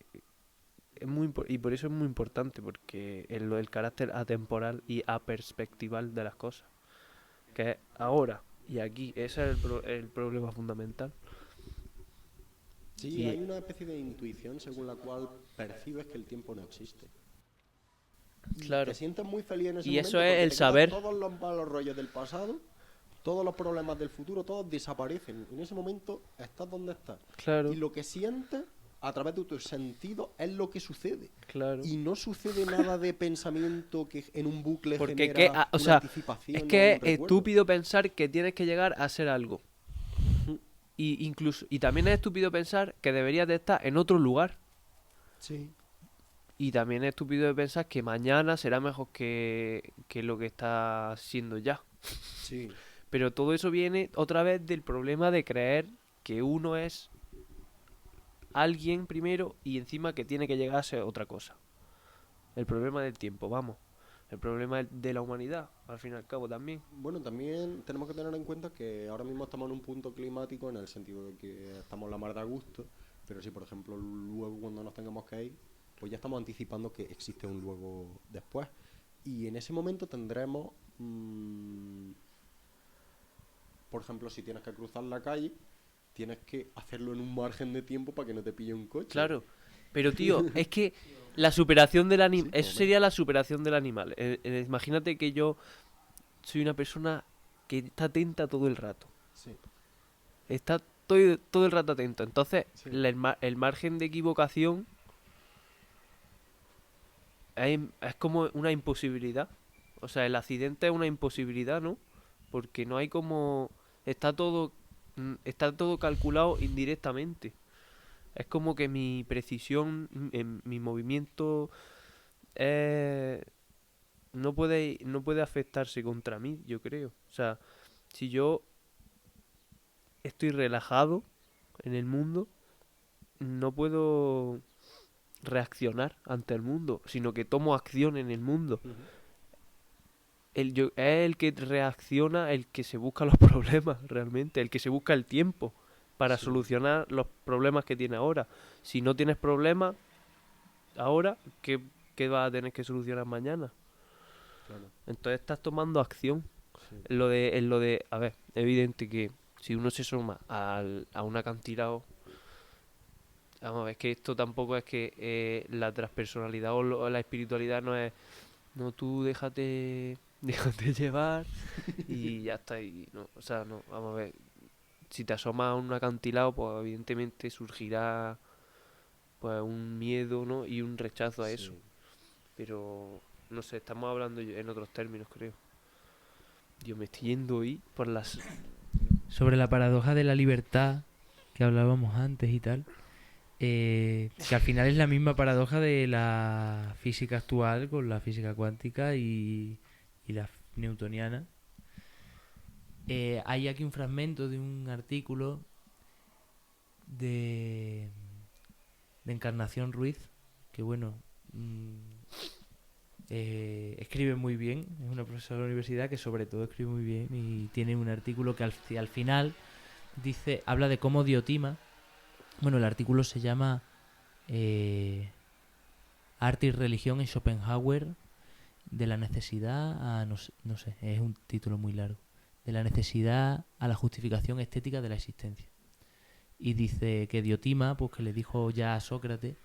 y por eso es muy importante, porque el carácter atemporal y aperspectival de las cosas, que es ahora y aquí, ese es el problema fundamental. Sí, Y hay una especie de intuición según la cual percibes que el tiempo no existe. Y te claro, sientes muy feliz en ese y eso momento es porque el te quedan saber, todos los malos rollos del pasado, todos los problemas del futuro, todos desaparecen. En ese momento estás donde estás. Y claro, lo que sientes a través de tus sentidos es lo que sucede. claro. Y no sucede nada de pensamiento que en un bucle Porque genera o una sea, es anticipación o que un es recuerdo. estúpido pensar que tienes que llegar a ser algo. Y también es estúpido pensar que deberías de estar en otro lugar. Sí, Y también es estúpido pensar que mañana será mejor que lo que está siendo ya. sí. Pero todo eso viene otra vez del problema de creer que uno es alguien primero y encima que tiene que llegar a ser otra cosa. El problema del tiempo, vamos. El problema de la humanidad, al fin y al cabo también. Bueno, también tenemos que tener en cuenta que ahora mismo estamos en un punto climático en el sentido de que estamos la mar de a gusto, pero si por ejemplo luego cuando nos tengamos que ir, pues ya estamos anticipando que existe un luego después. Y en ese momento tendremos, por ejemplo, si tienes que cruzar la calle, tienes que hacerlo en un margen de tiempo para que no te pille un coche. Claro. Pero tío, es que la superación del animal, Sí, eso pues, sería la superación del animal. Imagínate que yo soy una persona que está atenta todo el rato. sí, Está todo el rato atento. Entonces, sí. el margen de equivocación es como una imposibilidad. O sea, el accidente es una imposibilidad, ¿no? Porque no hay como... está todo calculado indirectamente. Es como que mi precisión, en mi movimiento, eh, no puede afectarse contra mí, yo creo. O sea, si yo estoy relajado en el mundo, no puedo reaccionar ante el mundo, sino que tomo acción en el mundo. Es el que reacciona, el que se busca los problemas realmente, el que se busca el tiempo para Sí, solucionar los problemas que tiene ahora. Si no tienes problemas ahora, ¿qué vas a tener que solucionar mañana? claro. Entonces estás tomando acción. Sí. A ver, evidente que si uno se suma a un acantilado, vamos a ver, que esto tampoco es que la transpersonalidad o la espiritualidad no es, no, tú déjate, déjate llevar y ya está. Y no, o sea, no, vamos a ver, si te asomas a un acantilado, pues evidentemente surgirá pues un miedo, ¿no? Y un rechazo a eso. Sí. Pero, no sé, estamos hablando en otros términos, creo. Yo me estoy yendo hoy por las... Sobre la paradoja de la libertad que hablábamos antes y tal, que al final es la misma paradoja de la física actual con la física cuántica y la newtoniana. Hay aquí un fragmento de un artículo de, de Encarnación Ruiz, que bueno, escribe muy bien, es una profesora de la universidad que sobre todo escribe muy bien y tiene un artículo que al final dice, habla de cómo Diotima, bueno, el artículo se llama Arte y religión en Schopenhauer, de la necesidad a, no sé, es un título muy largo, de la necesidad a la justificación estética de la existencia. Y dice que Diotima, pues que le dijo ya a Sócrates,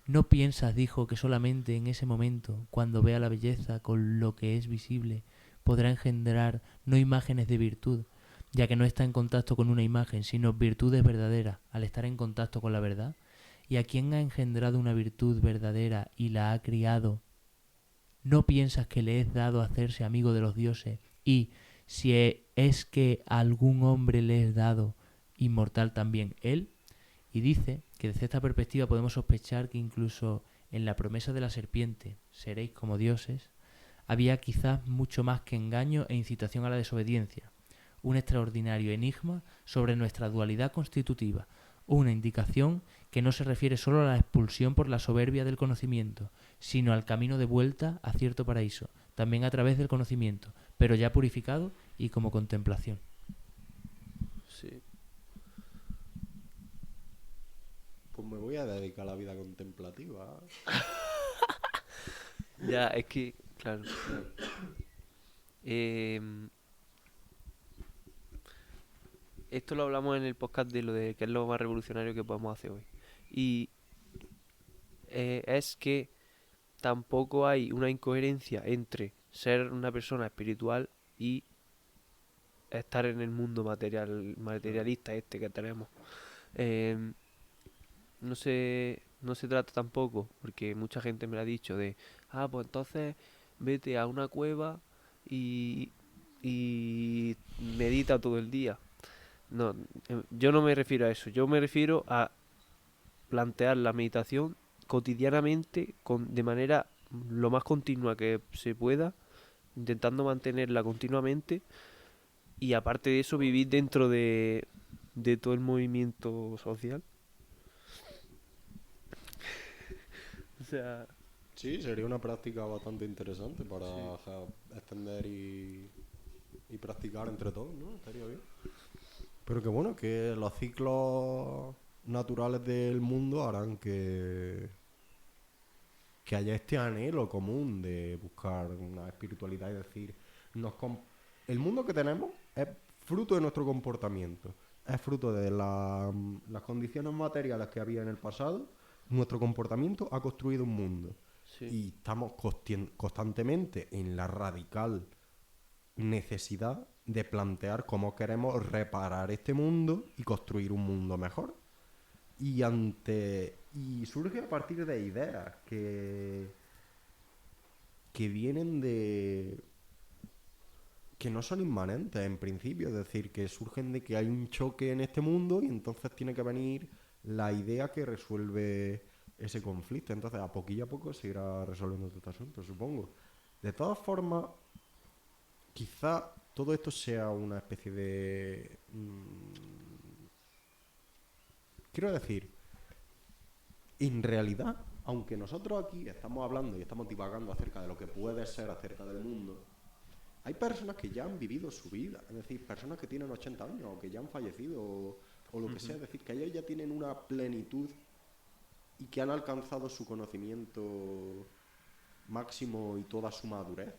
no piensas, dijo, que solamente en ese momento, cuando vea la belleza con lo que es visible, podrá engendrar no imágenes de virtud, ya que no está en contacto con una imagen, sino virtudes verdaderas, al estar en contacto con la verdad. ¿Y a quien ha engendrado una virtud verdadera y la ha criado? ¿No piensas que le es dado hacerse amigo de los dioses? Y, si es que a algún hombre le es dado, inmortal también él. Y dice que desde esta perspectiva podemos sospechar que incluso en la promesa de la serpiente, seréis como dioses, había quizás mucho más que engaño e incitación a la desobediencia, un extraordinario enigma sobre nuestra dualidad constitutiva, una indicación que no se refiere solo a la expulsión por la soberbia del conocimiento, sino al camino de vuelta a cierto paraíso, también a través del conocimiento, pero ya purificado y como contemplación. Sí. Pues me voy a dedicar a la vida contemplativa. Ya, es que, claro. Em, Esto lo hablamos en el podcast de lo de qué es lo más revolucionario que podemos hacer hoy. Y es que tampoco hay una incoherencia entre ser una persona espiritual y estar en el mundo Claro. materialista este que tenemos. Em, no se trata tampoco, porque mucha gente me lo ha dicho, de, pues entonces vete a una cueva y, y medita todo el día. No, yo no me refiero a eso, yo me refiero a plantear la meditación cotidianamente, de manera lo más continua que se pueda, intentando mantenerla continuamente y aparte de eso vivir dentro de todo el movimiento social. O sea, Sí, sería una práctica bastante interesante para sí, extender y practicar entre todos, ¿no? Estaría bien. Pero que bueno, que los ciclos naturales del mundo harán que haya este anhelo común de buscar una espiritualidad y decir, el mundo que tenemos es fruto de nuestro comportamiento, es fruto de las condiciones materiales que había en el pasado, nuestro comportamiento ha construido un mundo sí, y estamos constantemente en la radical necesidad de plantear cómo queremos reparar este mundo y construir un mundo mejor. Y surge a partir de ideas que que vienen de... que no son inmanentes en principio, es decir, que surgen de que hay un choque en este mundo y entonces tiene que venir la idea que resuelve ese conflicto. Entonces, a poquillo a poco se irá resolviendo todo este asunto, supongo. De todas formas, quizá todo esto sea una especie de... quiero decir, en realidad, aunque nosotros aquí estamos hablando y estamos divagando acerca de lo que puede ser acerca del mundo, hay personas que ya han vivido su vida, es decir, personas que tienen 80 años o que ya han fallecido o lo que sea, es decir, que ellos ya tienen una plenitud y que han alcanzado su conocimiento máximo y toda su madurez.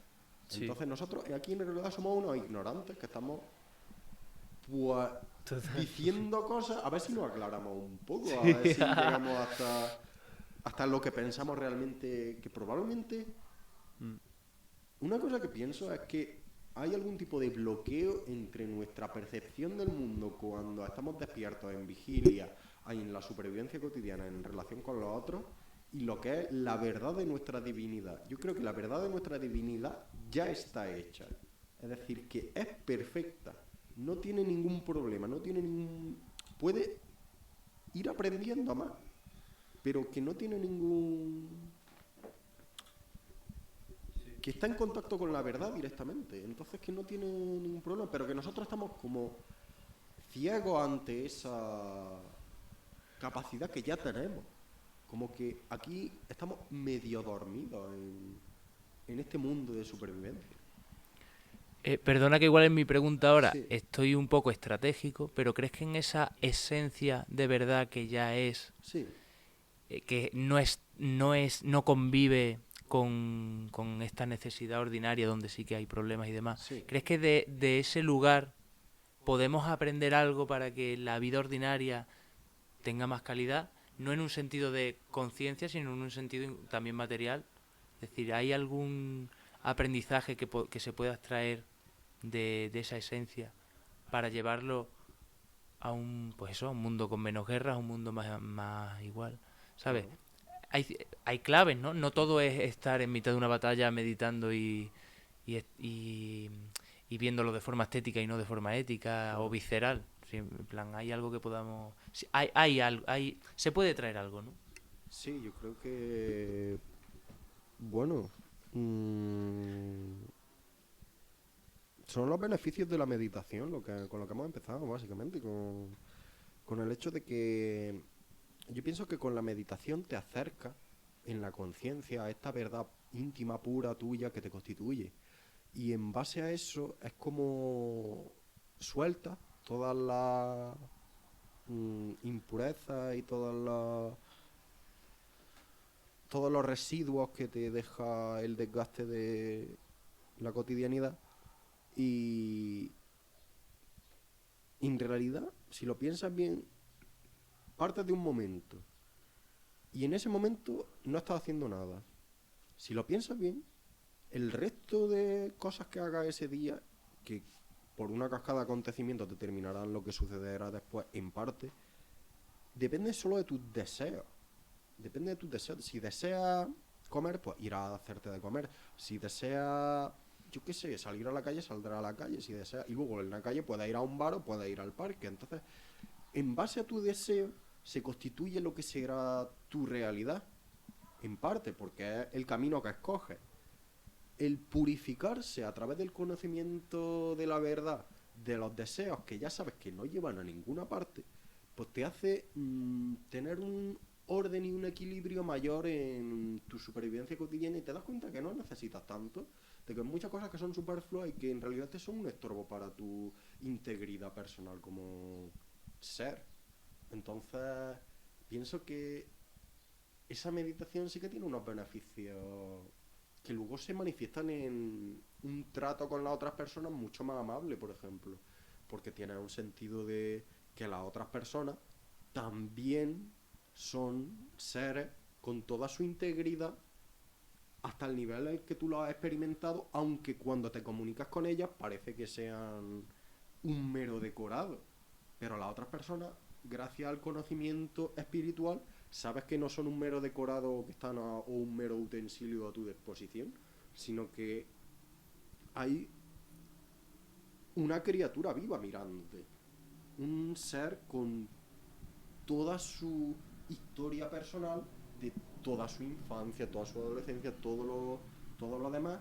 Sí, Entonces nosotros aquí en realidad somos unos ignorantes que estamos pues diciendo cosas, a ver si nos aclaramos un poco, a ver si llegamos hasta lo que pensamos realmente, que probablemente... Una cosa que pienso es que hay algún tipo de bloqueo entre nuestra percepción del mundo cuando estamos despiertos en vigilia, en la supervivencia cotidiana en relación con los otros, y lo que es la verdad de nuestra divinidad. Yo creo que la verdad de nuestra divinidad ya está hecha. Es decir, que es perfecta, no tiene ningún problema, no tiene ningún... puede ir aprendiendo más, pero que no tiene ningún... que está en contacto con la verdad directamente, entonces que no tiene ningún problema, pero que nosotros estamos como ciegos ante esa capacidad que ya tenemos, como que aquí estamos medio dormidos en este mundo de supervivencia. Perdona que igual en mi pregunta ahora Sí, estoy un poco estratégico, pero ¿crees que en esa esencia de verdad que ya es, sí, que no convive con esta necesidad ordinaria donde sí que hay problemas y demás, sí. ¿crees que de ese lugar podemos aprender algo para que la vida ordinaria tenga más calidad? No en un sentido de conciencia, sino en un sentido también material. Es decir, ¿hay algún aprendizaje que se pueda extraer de esa esencia para llevarlo a un, pues eso, a un mundo con menos guerras, a un mundo más igual? ¿Sabes? Claro. Hay claves, ¿no? No todo es estar en mitad de una batalla meditando y, y, y viéndolo de forma estética y no de forma ética o Claro. visceral. Sí, en plan, hay algo que podamos... Sí, se puede traer algo, ¿no? Sí, yo creo que, bueno, mm, son los beneficios de la meditación con lo que hemos empezado, básicamente, con el hecho de que yo pienso que con la meditación te acerca en la conciencia a esta verdad íntima, pura, tuya, que te constituye. Y en base a eso es como suelta todas las impurezas y todos los residuos que te deja el desgaste de la cotidianidad. Y en realidad, si lo piensas bien, partes de un momento y en ese momento no estás haciendo nada. Si lo piensas bien, el resto de cosas que hagas ese día, que por una cascada de acontecimientos determinarán lo que sucederá después en parte, depende solo de tus deseos. Depende de tus deseos. Si deseas comer, pues irás a hacerte de comer. Si deseas, yo qué sé, salir a la calle, saldrás a la calle. Si deseas, y luego en la calle puedes ir a un bar o puedes ir al parque. Entonces, en base a tu deseo, se constituye lo que será tu realidad. En parte, porque es el camino que escoges. El purificarse a través del conocimiento de la verdad, de los deseos que ya sabes que no llevan a ninguna parte, pues te hace tener un orden y un equilibrio mayor en tu supervivencia cotidiana y te das cuenta que no necesitas tanto, de que hay muchas cosas que son superfluas y que en realidad te son un estorbo para tu integridad personal como ser. Entonces, pienso que esa meditación sí que tiene unos beneficios que luego se manifiestan en un trato con las otras personas mucho más amable, por ejemplo, porque tiene un sentido de que las otras personas también son seres con toda su integridad hasta el nivel en el que tú lo has experimentado, aunque cuando te comunicas con ellas parece que sean un mero decorado. Pero las otras personas, gracias al conocimiento espiritual, sabes que no son un mero decorado que están o un mero utensilio a tu disposición, sino que hay una criatura viva mirándote. Un ser con toda su historia personal, de toda su infancia, toda su adolescencia, todo lo demás,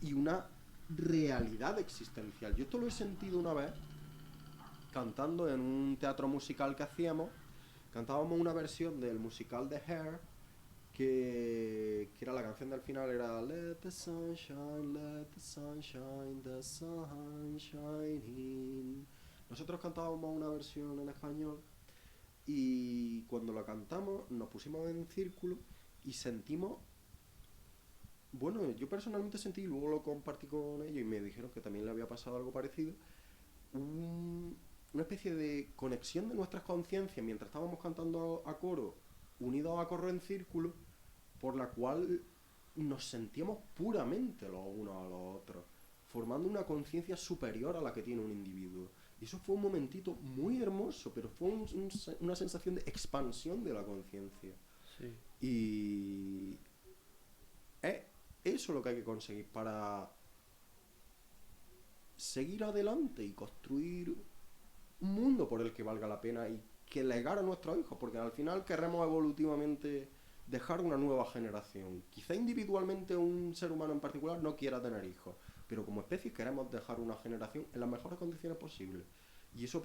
y una realidad existencial. Yo esto lo he sentido una vez cantando en un teatro musical que hacíamos. Cantábamos una versión del musical de Hair, que era la canción del final, era let the sunshine, the sunshine in. Nosotros cantábamos una versión en español y cuando la cantamos nos pusimos en círculo y sentimos, bueno, yo personalmente sentí, y luego lo compartí con ellos y me dijeron que también le había pasado algo parecido, una especie de conexión de nuestras conciencias mientras estábamos cantando a coro, unidos a correr en círculo, por la cual nos sentíamos puramente los unos a los otros, formando una conciencia superior a la que tiene un individuo. Y eso fue un momentito muy hermoso, pero fue una sensación de expansión de la conciencia. Sí. Y es eso lo que hay que conseguir para seguir adelante y construir un mundo por el que valga la pena y que legar a nuestros hijos, porque al final querremos evolutivamente dejar una nueva generación. Quizá individualmente un ser humano en particular no quiera tener hijos, pero como especie queremos dejar una generación en las mejores condiciones posibles. Y eso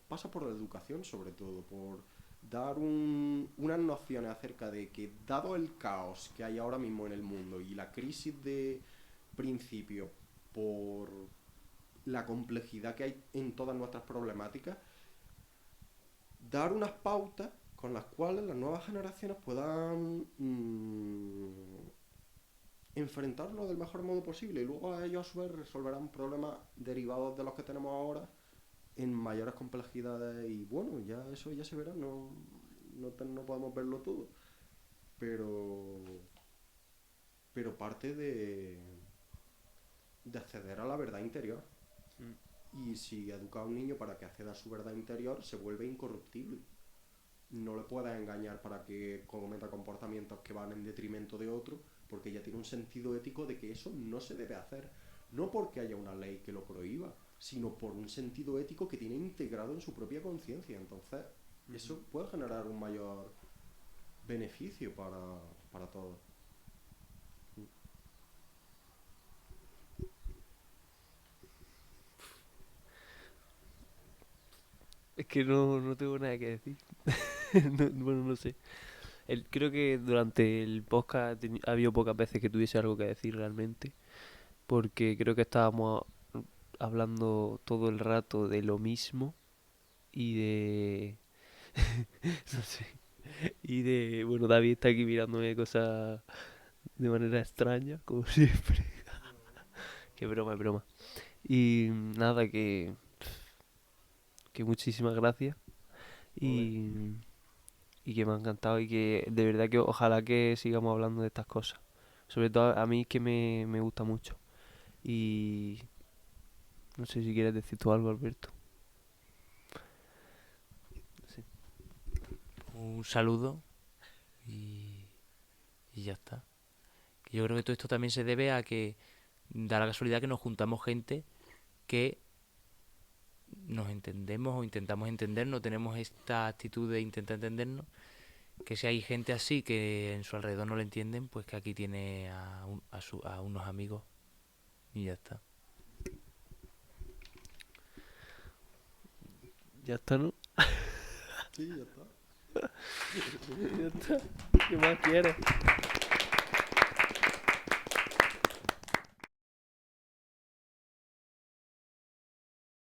pasa por la educación, sobre todo, por dar unas nociones acerca de que, dado el caos que hay ahora mismo en el mundo y la crisis de principio por la complejidad que hay en todas nuestras problemáticas, dar unas pautas con las cuales las nuevas generaciones puedan enfrentarlo del mejor modo posible, y luego a ellos a su vez resolverán problemas derivados de los que tenemos ahora en mayores complejidades. Y bueno, ya eso ya se verá, no podemos verlo todo, pero parte de acceder a la verdad interior. Y si educa a un niño para que acceda a su verdad interior, se vuelve incorruptible. No le puedes engañar para que cometa comportamientos que van en detrimento de otro, porque ya tiene un sentido ético de que eso no se debe hacer. No porque haya una ley que lo prohíba, sino por un sentido ético que tiene integrado en su propia conciencia. Entonces, eso puede generar un mayor beneficio para todos. Es que no tengo nada que decir. Bueno, no sé. Creo que durante el podcast ha habido pocas veces que tuviese algo que decir realmente, porque creo que estábamos hablando todo el rato de lo mismo y de... no sé. Y de... Bueno, David está aquí mirándome cosas de manera extraña, como siempre. Qué broma, es broma. Y nada, que muchísimas gracias. Y que me ha encantado y que de verdad que ojalá que sigamos hablando de estas cosas. Sobre todo a mí que me gusta mucho. Y no sé si quieres decir tú algo, Alberto. Sí. Un saludo y ya está. Yo creo que todo esto también se debe a que da la casualidad que nos juntamos gente que nos entendemos o intentamos entendernos, tenemos esta actitud de intentar entendernos, que si hay gente así que en su alrededor no lo entienden, pues que aquí tiene a unos amigos y ya está. Ya está, ¿no? Sí, ya está. Ya está. ¿Qué más quieres?